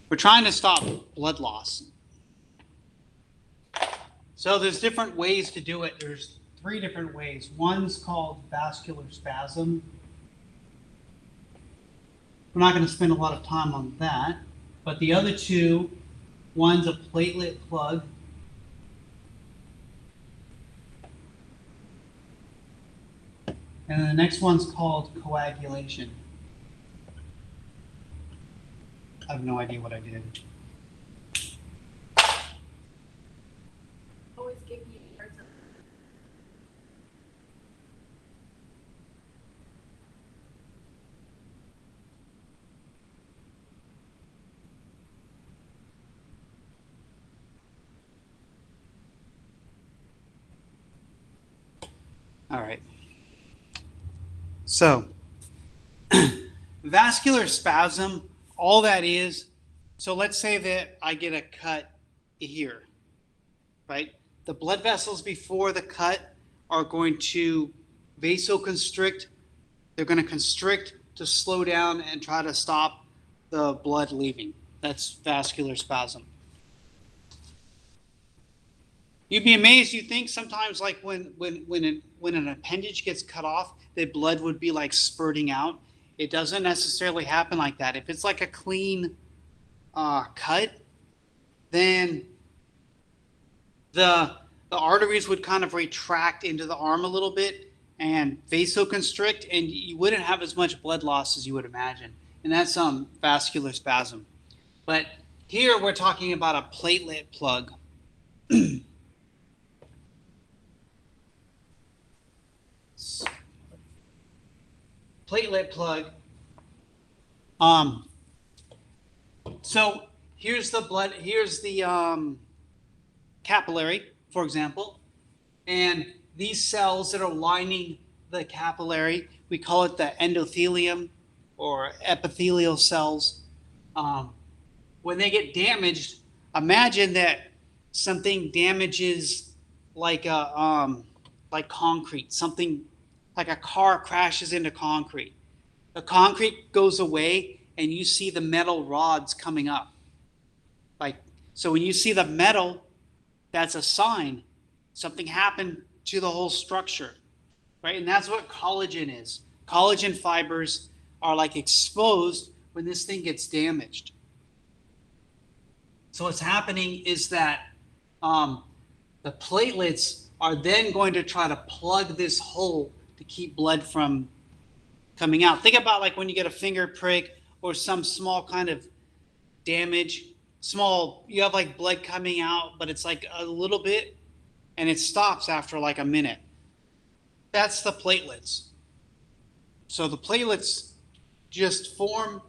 We're trying to stop blood loss. So there's different ways to do it. There's 3 different ways. One's called vascular spasm. We're not going to spend a lot of time on that. But the other 2, one's a platelet plug. And then the next one's called coagulation. I have no idea what I did. Always give me a hard time. All right. So, vascular spasm, all that is, so let's say that I get a cut here, right? The blood vessels before the cut are going to vasoconstrict. They're going to constrict to slow down and try to stop the blood leaving. That's vascular spasm. You'd be amazed. You think sometimes, like when an appendage gets cut off, the blood would be like spurting out. It doesn't necessarily happen like that. If it's like a clean cut, then the arteries would kind of retract into the arm a little bit and vasoconstrict, and you wouldn't have as much blood loss as you would imagine. And that's vascular spasm. But here we're talking about a platelet plug. Platelet plug. So here's the blood. Here's the capillary, for example, and these cells that are lining the capillary, we call it the endothelium or epithelial cells. When they get damaged, imagine that something damages like concrete, something like a car crashes into concrete. The concrete goes away and you see the metal rods coming up. So when you see the metal, that's a sign something happened to the whole structure, right? And that's what collagen is. Collagen fibers are like exposed when this thing gets damaged. So what's happening is that the platelets are then going to try to plug this hole to keep blood from coming out. Think about like when you get a finger prick or some small kind of damage, you have like blood coming out, but it's like a little bit and it stops after like a minute. That's the platelets. So the platelets just form.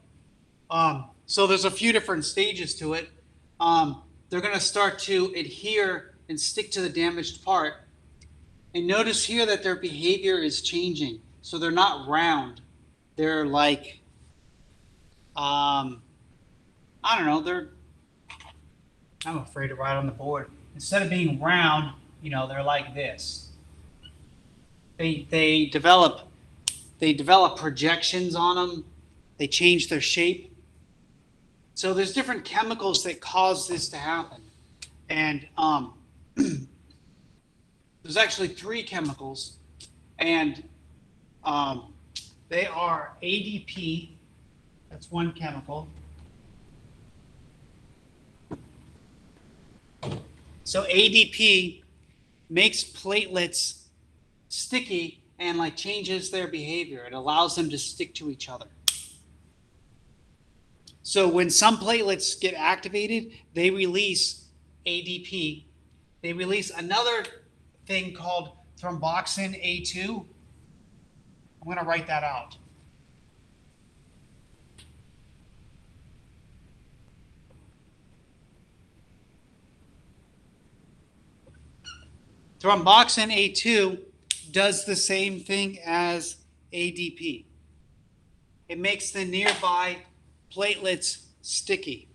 So there's a few different stages to it. They're going to start to adhere and stick to the damaged part. And notice here that their behavior is changing. So they're not round. They're like, I don't know. I'm afraid to write on the board. Instead of being round, they're like this. They develop projections on them. They change their shape. So there's different chemicals that cause this to happen. And there's actually 3 chemicals, and they are ADP, that's one chemical. So ADP makes platelets sticky and like changes their behavior. It allows them to stick to each other. So when some platelets get activated, they release ADP, they release another thing called thromboxane A2. I'm going to write that out. Thromboxane A2 does the same thing as ADP. It makes the nearby platelets sticky.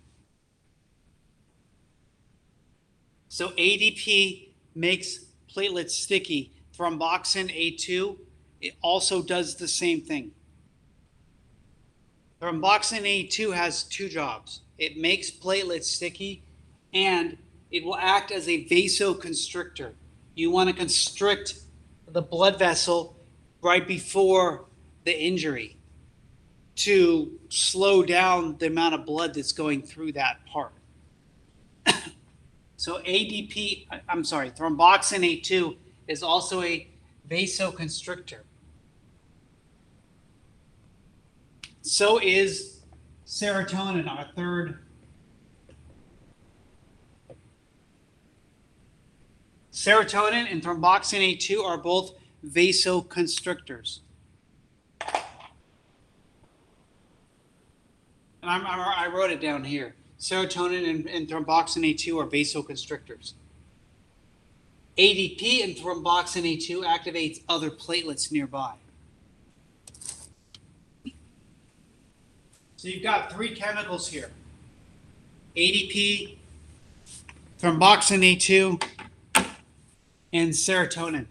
So ADP makes platelets sticky. Thromboxane A2, it also does the same thing. Thromboxane A2 has two jobs. It makes platelets sticky, and it will act as a vasoconstrictor. You want to constrict the blood vessel right before the injury to slow down the amount of blood that's going through that part. So thromboxane A2 is also a vasoconstrictor. So is serotonin, our third. Serotonin and thromboxane A2 are both vasoconstrictors. And I wrote it down here. Serotonin and thromboxane A2 are vasoconstrictors. ADP and thromboxane A2 activates other platelets nearby. So you've got three chemicals here. ADP, thromboxane A2, and serotonin.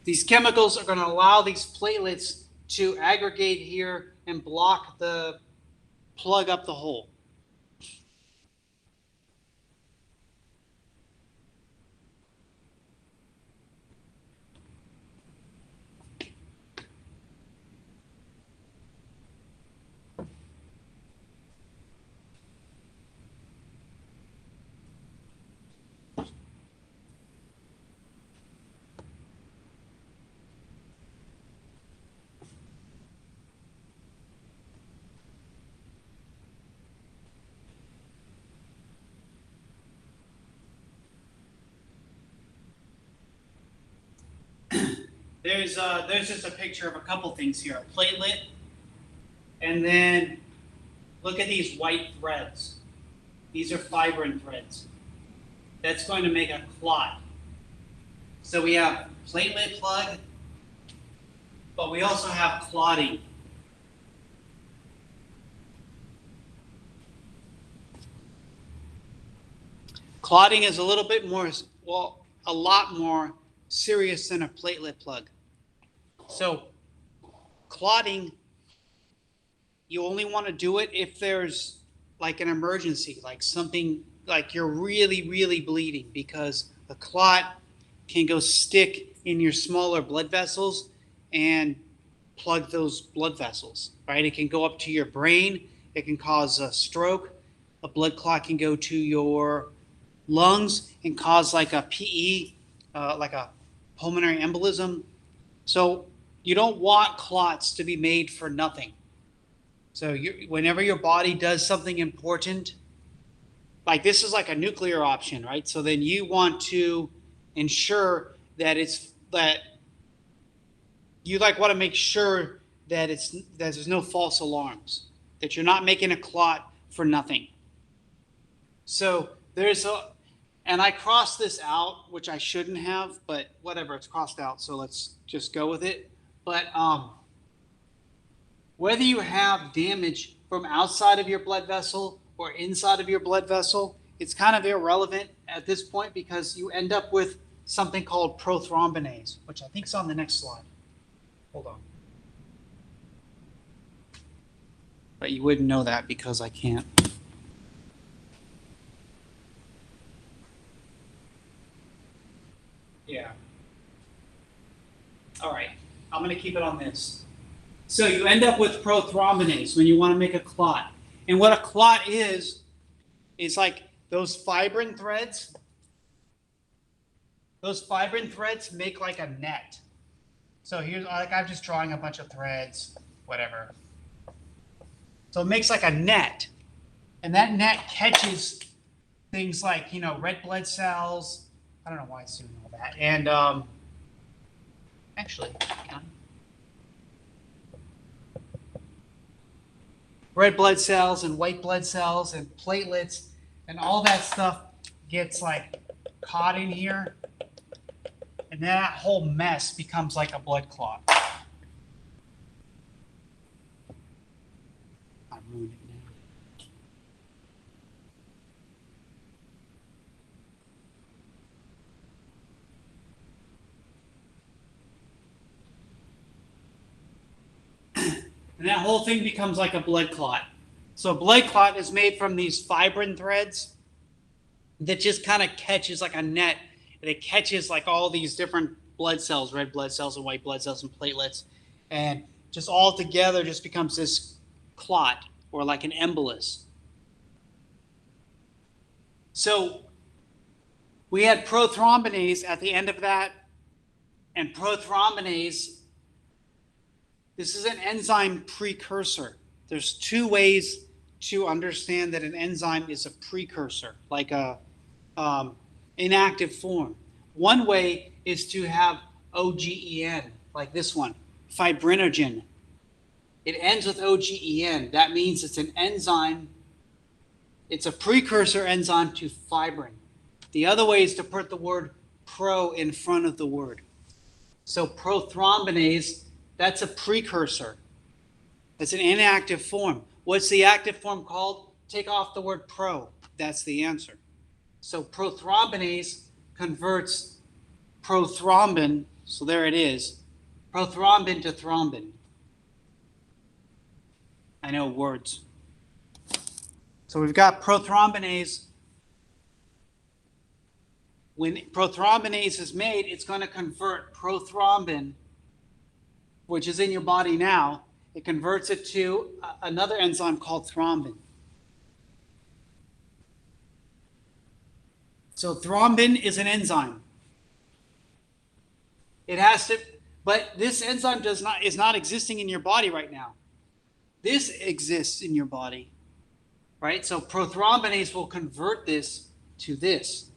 These chemicals are going to allow these platelets to aggregate here and plug up the hole. There's just a picture of a couple things here. A platelet, and then look at these white threads. These are fibrin threads. That's going to make a clot. So we have platelet plug, but we also have clotting. Clotting is a little bit more, well, a lot more serious than a platelet plug. So clotting, you only want to do it if there's like an emergency, like something like you're really, really bleeding, because a clot can go stick in your smaller blood vessels and plug those blood vessels, right? It can go up to your brain. It can cause a stroke. A blood clot can go to your lungs and cause like a PE, like a pulmonary embolism. So you don't want clots to be made for nothing. So whenever your body does something important, like this is like a nuclear option, right? So then you want to ensure that you like want to make sure that there's no false alarms, that you're not making a clot for nothing. So and I crossed this out, which I shouldn't have, but whatever, it's crossed out, so let's just go with it. But whether you have damage from outside of your blood vessel or inside of your blood vessel, it's kind of irrelevant at this point, because you end up with something called prothrombinase, which I think is on the next slide. Hold on. But you wouldn't know that because I can't. Yeah. All right. I'm going to keep it on this. So you end up with prothrombinase when you want to make a clot. And what a clot is like those fibrin threads. Those fibrin threads make like a net. So here's like I'm just drawing a bunch of threads, whatever. So it makes like a net, and that net catches things like red blood cells. I don't know why it's doing all that. And actually, red blood cells and white blood cells and platelets and all that stuff gets like caught in here, and that whole mess becomes like a blood clot. I ruined it now. And that whole thing becomes like a blood clot. So a blood clot is made from these fibrin threads that just kind of catches like a net. And it catches like all these different blood cells, red blood cells and white blood cells and platelets. And just all together just becomes this clot or like an embolus. So we had prothrombinase at the end of that. And prothrombinase, this is an enzyme precursor. There's two ways to understand that an enzyme is a precursor, like a inactive form. One way is to have OGEN, like this one, fibrinogen. It ends with OGEN. That means it's an enzyme. It's a precursor enzyme to fibrin. The other way is to put the word pro in front of the word. So prothrombinase, that's a precursor. It's an inactive form. What's the active form called? Take off the word pro. That's the answer. So prothrombinase converts prothrombin, so there it is, prothrombin to thrombin. I know words. So we've got prothrombinase. When prothrombinase is made, it's going to convert prothrombin, which is in your body now. It converts it to another enzyme called thrombin. So thrombin is an enzyme. It has to, but this enzyme is not existing in your body right now. This exists in your body, right? So prothrombinase will convert this to this.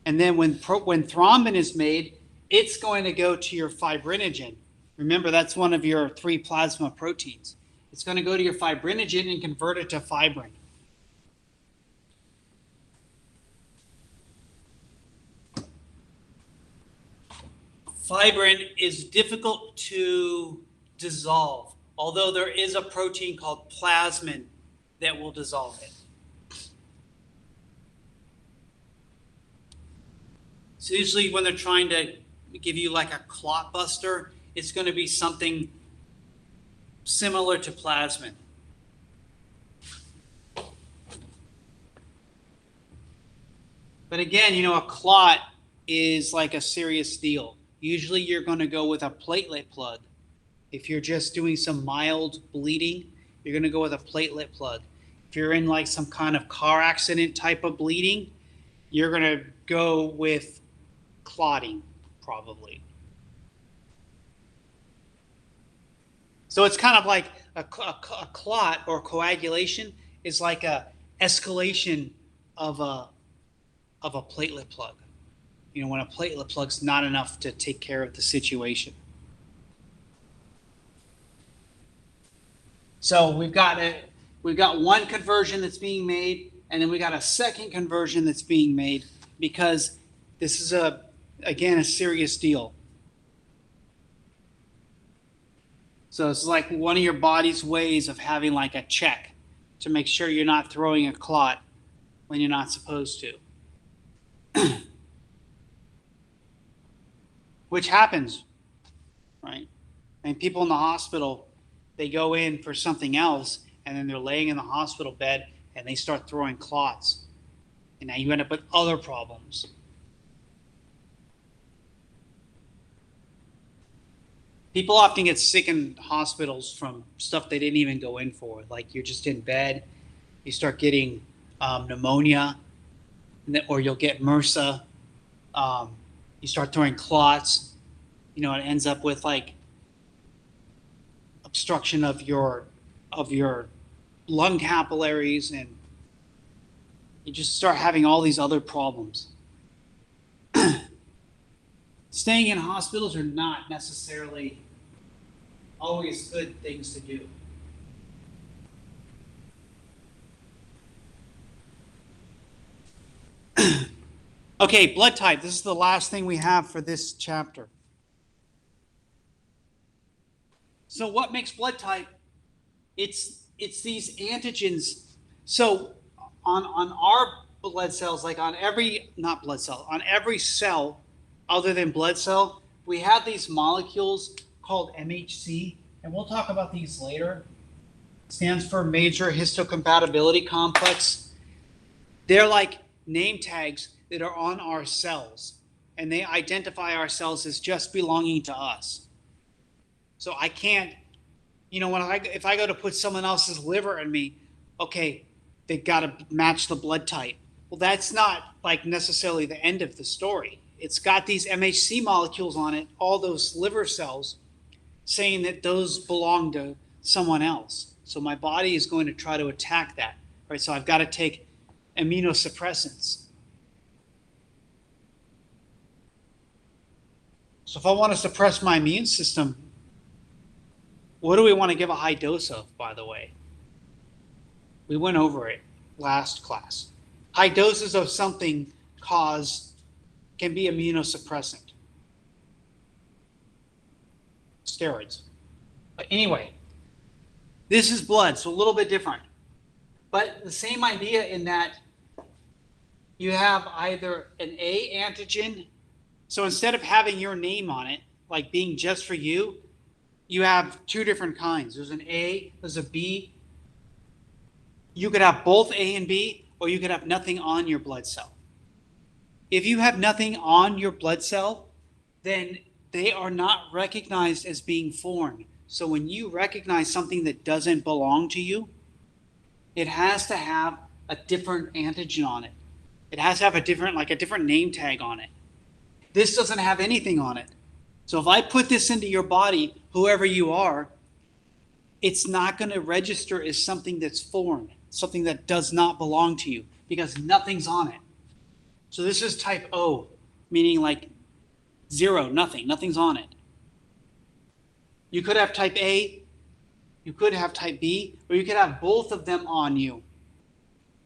And then when thrombin is made, it's going to go to your fibrinogen. Remember, that's one of your 3 plasma proteins. It's going to go to your fibrinogen and convert it to fibrin. Fibrin is difficult to dissolve, although there is a protein called plasmin that will dissolve it. So usually when they're trying to give you like a clot buster, it's going to be something similar to plasmin. But again, a clot is like a serious deal. Usually you're going to go with a platelet plug. If you're just doing some mild bleeding, you're going to go with a platelet plug. If you're in like some kind of car accident type of bleeding, you're going to go with clotting, probably. So it's kind of like a clot or coagulation is like a escalation of a platelet plug. When a platelet plug's not enough to take care of the situation. So we've got one conversion that's being made, and then we got a second conversion that's being made because this is again a serious deal. So it's like one of your body's ways of having like a check to make sure you're not throwing a clot when you're not supposed to. Which happens, right? And people in the hospital, they go in for something else, and then they're laying in the hospital bed, and they start throwing clots. And now you end up with other problems. People often get sick in hospitals from stuff they didn't even go in for. Like you're just in bed, you start getting pneumonia, or you'll get MRSA. You start throwing clots. It ends up with like obstruction of your lung capillaries, and you just start having all these other problems. Staying in hospitals are not necessarily always good things to do. Okay, blood type. This is the last thing we have for this chapter. So what makes blood type? It's these antigens. So on our blood cells, like on every, not blood cell, on every cell other than blood cell, we have these molecules called MHC, and we'll talk about these later. It stands for major histocompatibility complex. They're like name tags that are on our cells, and they identify our cells as just belonging to us. So I can't, if I go to put someone else's liver in me, okay, they got to match the blood type. Well, that's not like necessarily the end of the story. It's got these MHC molecules on it, all those liver cells, saying that those belong to someone else. So my body is going to try to attack that, right? So I've got to take immunosuppressants. So if I want to suppress my immune system, what do we want to give a high dose of, by the way? We went over it last class. High doses of something can be immunosuppressant. Steroids. But anyway, this is blood, so a little bit different. But the same idea in that you have either an A antigen. So instead of having your name on it, like being just for you, you have two different kinds. There's an A, there's a B. You could have both A and B, or you could have nothing on your blood cell. If you have nothing on your blood cell, then they are not recognized as being foreign. So when you recognize something that doesn't belong to you, it has to have a different antigen on it. It has to have a different name tag on it. This doesn't have anything on it. So if I put this into your body, whoever you are, it's not going to register as something that's foreign, something that does not belong to you, because nothing's on it. So this is type O, meaning like zero, nothing's on it. You could have type A, you could have type B, or you could have both of them on you.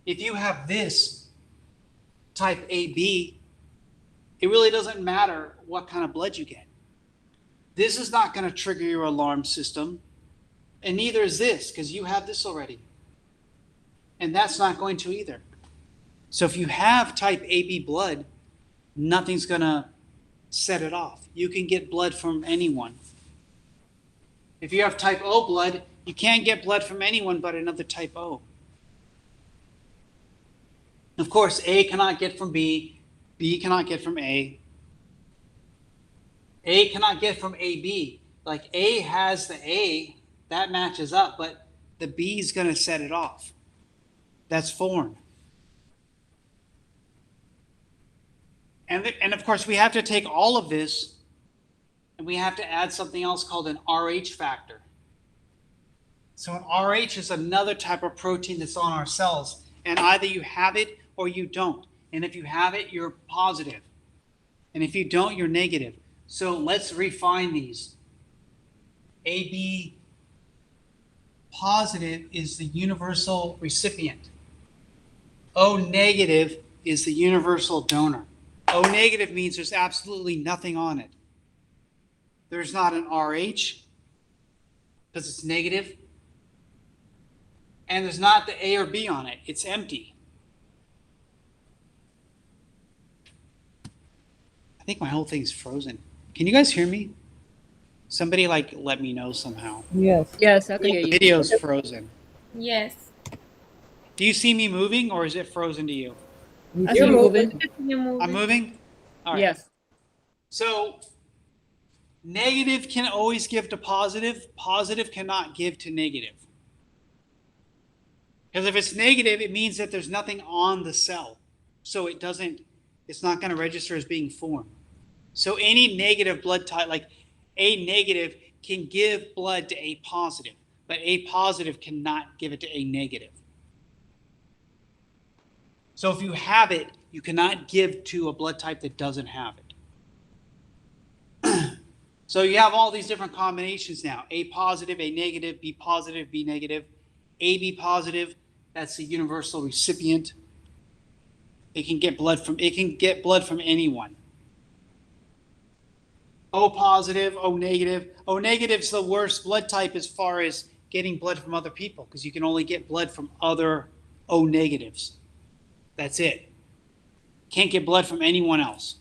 If you have this type AB, it really doesn't matter what kind of blood you get. This is not going to trigger your alarm system, and neither is this, because you have this already. And that's not going to either. So if you have type AB blood, nothing's going to set it off. You can get blood from anyone. If you have type O blood, you can't get blood from anyone but another type O. Of course, A cannot get from B. B cannot get from A. A cannot get from AB. Like A has the A, that matches up, but the B is going to set it off. That's foreign. And of course, we have to take all of this and we have to add something else called an RH factor. So an RH is another type of protein that's on our cells, and either you have it or you don't. And if you have it, you're positive. And if you don't, you're negative. So let's refine these. AB positive is the universal recipient. O negative is the universal donor. O negative means there's absolutely nothing on it. There's not an RH because it's negative. And there's not the A or B on it. It's empty. I think my whole thing's frozen. Can you guys hear me? Somebody let me know somehow. Yes. Yes, I can hear The you. video's frozen. Yes. Do you see me moving or is it frozen to you? I see You're you moving. moving. You're moving. I'm moving? All right. Yes. So negative can always give to positive. Positive cannot give to negative. Because if it's negative, it means that there's nothing on the cell. So it's not going to register as being foreign. So any negative blood type, like A negative, can give blood to A positive, but A positive cannot give it to A negative. So if you have it, you cannot give to a blood type that doesn't have it. So you have all these different combinations now. A positive, A negative, B positive, B negative. AB positive, that's the universal recipient. It can get blood from anyone. O positive, O negative. O negative is the worst blood type as far as getting blood from other people, because you can only get blood from other O negatives. That's it. Can't get blood from anyone else.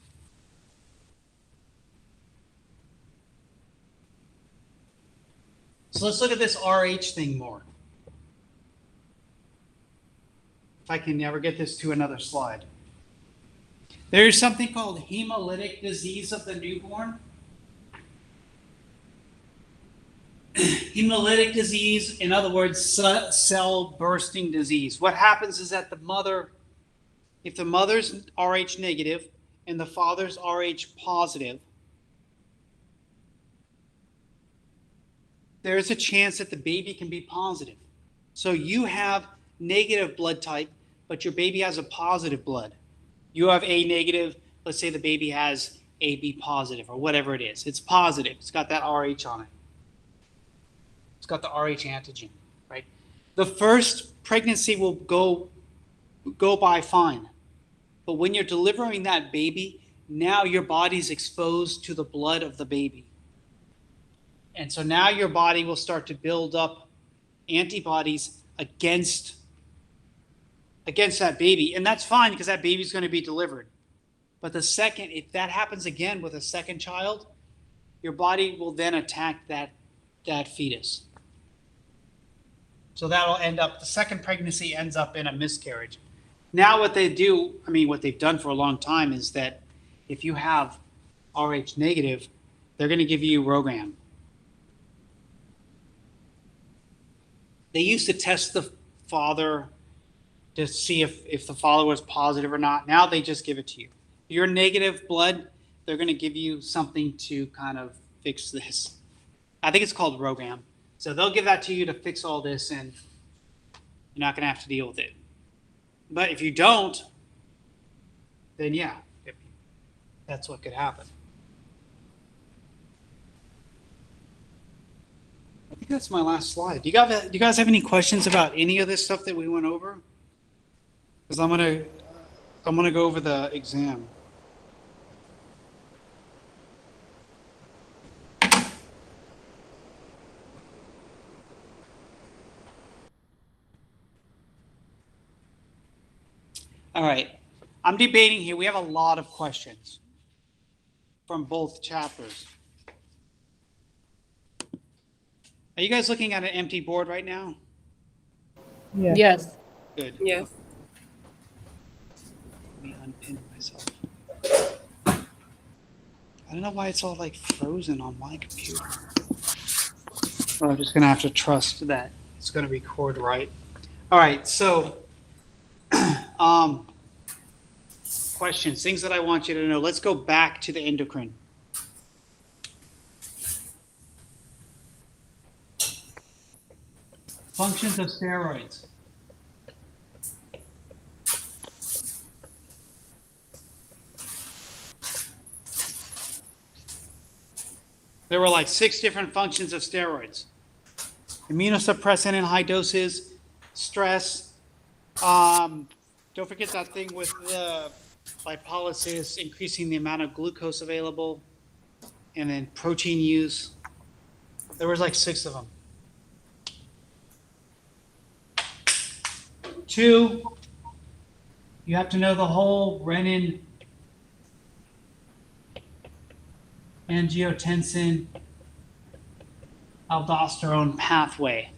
So let's look at this RH thing more. If I can ever get this to another slide. There's something called hemolytic disease of the newborn. Hemolytic disease, in other words, cell bursting disease. What happens is that if the mother's Rh negative and the father's Rh positive, there's a chance that the baby can be positive. So you have negative blood type, but your baby has a positive blood. You have A negative, let's say the baby has AB positive or whatever it is. It's positive. It's got that Rh on it. It's got the Rh antigen, right? The first pregnancy will go by fine. But when you're delivering that baby, now your body's exposed to the blood of the baby. And so now your body will start to build up antibodies against that baby. And that's fine because that baby's going to be delivered. But if that happens again with a second child, your body will then attack that fetus. So the second pregnancy ends up in a miscarriage. Now what they've done for a long time is that if you have Rh negative, they're going to give you RhoGAM. They used to test the father to see if the father was positive or not. Now they just give it to you. If you're negative blood, they're going to give you something to kind of fix this. I think it's called RhoGAM. So they'll give that to you to fix all this, and you're not going to have to deal with it. But if you don't, then yeah, that's what could happen. I think that's my last slide. Do you guys have any questions about any of this stuff that we went over? Because I'm gonna go over the exam. All right, I'm debating here. We have a lot of questions from both chapters. Are you guys looking at an empty board right now? Yeah. Yes. Good. Yes. Let me unpin myself. I don't know why it's all like frozen on my computer. Well, I'm just gonna have to trust that it's gonna record right. All right, so questions, things that I want you to know. Let's go back to the endocrine. Functions of steroids. There were like 6 different functions of steroids. Immunosuppressant in high doses, stress. Don't forget that thing with the lipolysis, increasing the amount of glucose available, and then protein use. There was like 6 of them. 2, you have to know the whole renin, angiotensin, aldosterone pathway.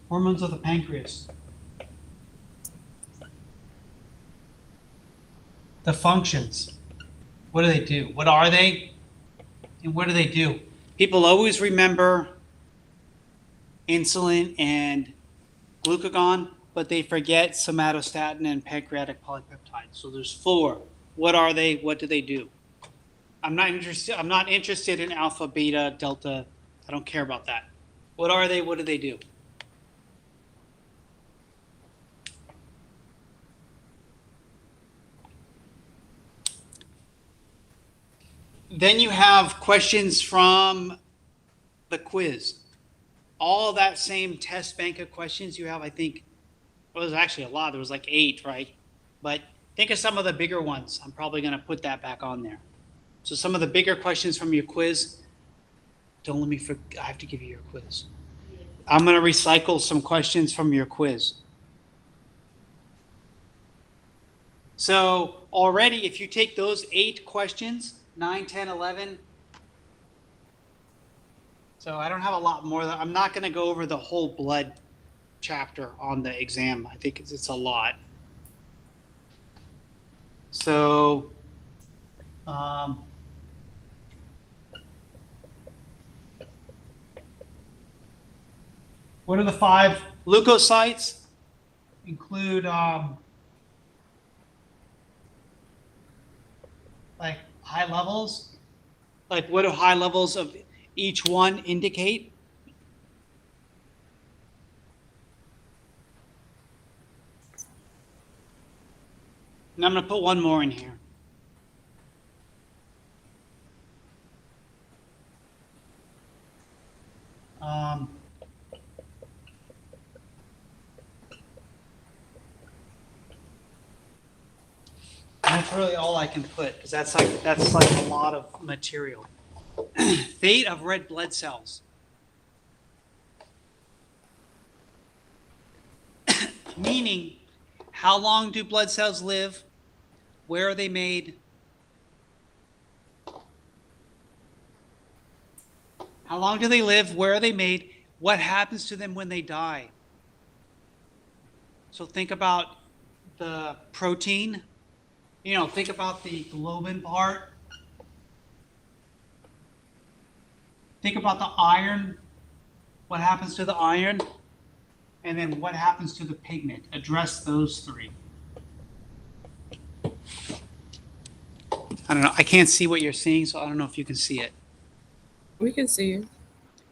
Hormones of the pancreas. The functions. What do they do? What are they? And what do they do? People always remember insulin and glucagon, but they forget somatostatin and pancreatic polypeptides. So there's 4. What are they? What do they do? I'm not interested in alpha, beta, delta. I don't care about that. What are they? What do they do? Then you have questions from the quiz. All that same test bank of questions you have, I think, well, there's actually a lot. There was like 8, right? But think of some of the bigger ones. I'm probably going to put that back on there. So some of the bigger questions from your quiz, don't let me forget, I have to give you your quiz. I'm going to recycle some questions from your quiz. So already, if you take those 8 questions, 9, 10, 11. So I don't have a lot more. I'm not going to go over the whole blood chapter on the exam. I think it's a lot. So, what are the 5 leukocytes? Include like high levels. Like what do high levels of each one indicate? And I'm going to put one more in here. That's really all I can put because that's like a lot of material. Fate of red blood cells. Meaning, how long do blood cells live? Where are they made? How long do they live? Where are they made? What happens to them when they die? So think about the protein. Think about the globin part. Think about the iron. What happens to the iron? And then what happens to the pigment? Address those 3. I don't know. I can't see what you're seeing, so I don't know if you can see it. We can see you.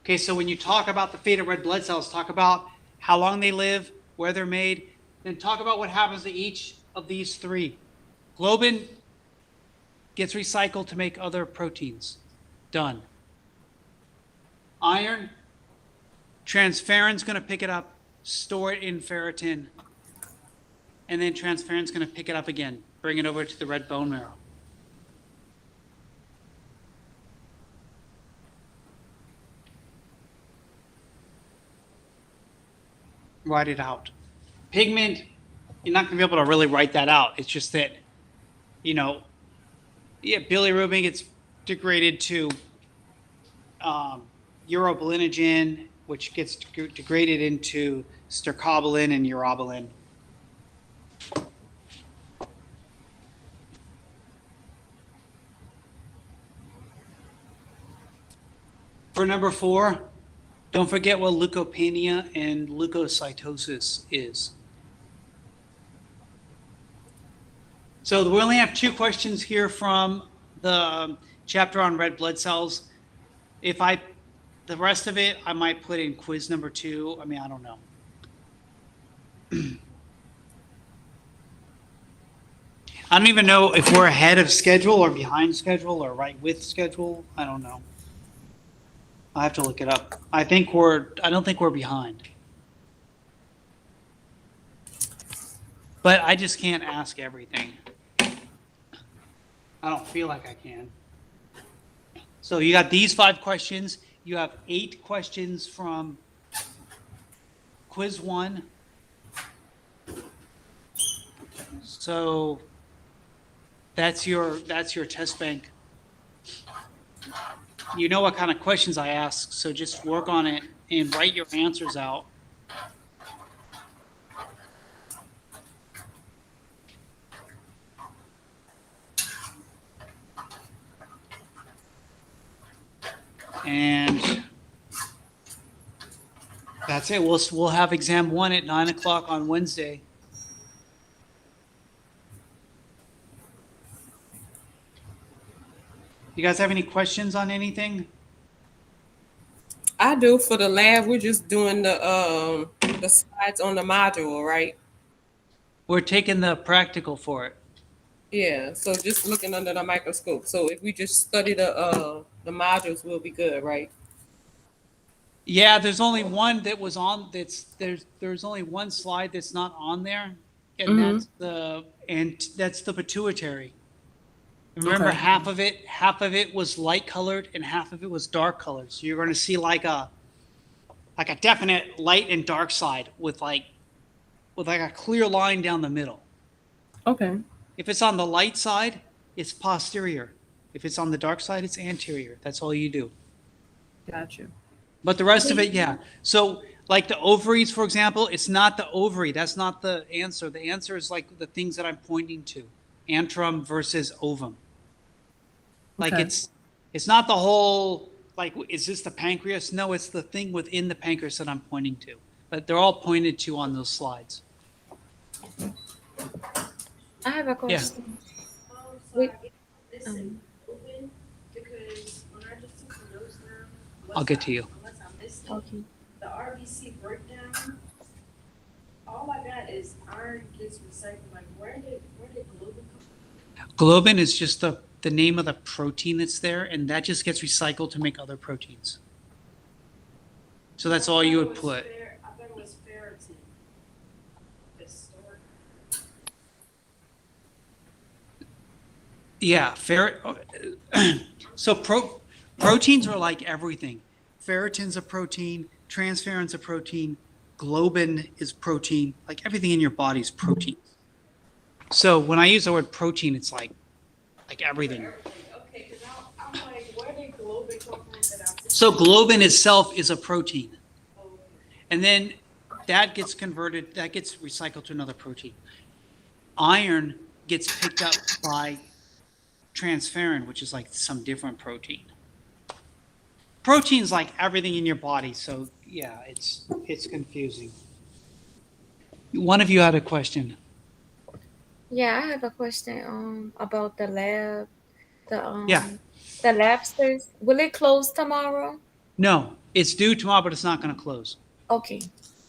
Okay, so when you talk about the fate of red blood cells, talk about how long they live, where they're made, then talk about what happens to each of these 3. Globin gets recycled to make other proteins. Done. Iron, transferrin's going to pick it up, store it in ferritin, and then transferrin's going to pick it up again, bring it over to the red bone marrow. Write it out. Pigment, you're not going to be able to really write that out. It's just that, bilirubin gets degraded to urobilinogen, which gets degraded into stercobilin and urobilin. For number 4, don't forget what leukopenia and leukocytosis is. So we only have 2 questions here from the chapter on red blood cells. The rest of it, I might put in quiz number 2. I mean, I don't know. I don't even know if we're ahead of schedule or behind schedule or right with schedule. I don't know. I have to look it up. I don't think we're behind. But I just can't ask everything. I don't feel like I can. So you got these 5 questions. You have 8 questions from quiz 1. So that's your test bank. You know what kind of questions I ask, so just work on it and write your answers out. And that's it. We'll have exam 1 at 9 o'clock on Wednesday. You guys have any questions on anything? I do for the lab. We're just doing the slides on the module, right? We're taking the practical for it. Yeah. So just looking under the microscope. So if we just study the modules, we'll be good, right? Yeah, there's only one that was on there's only one slide that's not on there, and that's the pituitary. And remember, Okay. half of it was light colored and half of it was dark colored. So you're going to see like a definite light and dark side with like a clear line down the middle. Okay. If it's on the light side, it's posterior. If it's on the dark side, it's anterior. That's all you do. Gotcha. But the rest of it, yeah. So like the ovaries, for example, it's not the ovary. That's not the answer. The answer is like the things that I'm pointing to. Antrum versus ovum. Like Okay. it's not the whole, like, is this the pancreas? No, it's the thing within the pancreas that I'm pointing to. But they're all pointed to on those slides. I have a question. So Wait, I get this in open because when I just took the notes down. I'll get to you. Unless I missed it, Okay. the RBC breakdown, all I got is iron gets recycled, like where did global come Globin is just the name of the protein that's there, and that just gets recycled to make other proteins. So that's all you would put. I thought it was ferritin. It's stored. Yeah, so proteins are like everything. Ferritin's a protein, transferrin's a protein, globin is protein, like everything in your body is protein. So when I use the word protein, it's like everything. Okay, because I'm like, where did globin come from that I said? So globin itself is a protein. And then that gets converted, that gets recycled to another protein. Iron gets picked up by transferrin, which is like some different protein. Protein's like everything in your body, so yeah, it's confusing. One of you had a question. Yeah, I have a question about the lab. Yeah. The lab space. Will it close tomorrow? No, it's due tomorrow, but it's not going to close. Okay.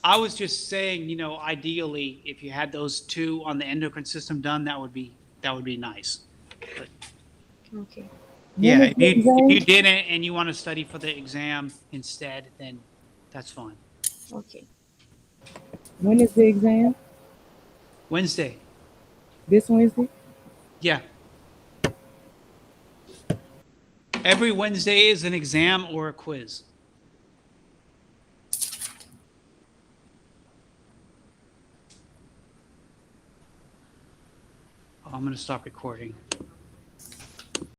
I was just saying, ideally, if you had those two on the endocrine system done, that would be nice. But Okay. yeah, if you didn't and you want to study for the exam instead, then that's fine. Okay. When is the exam? Wednesday. This Wednesday? Yeah. Every Wednesday is an exam or a quiz. I'm going to stop recording.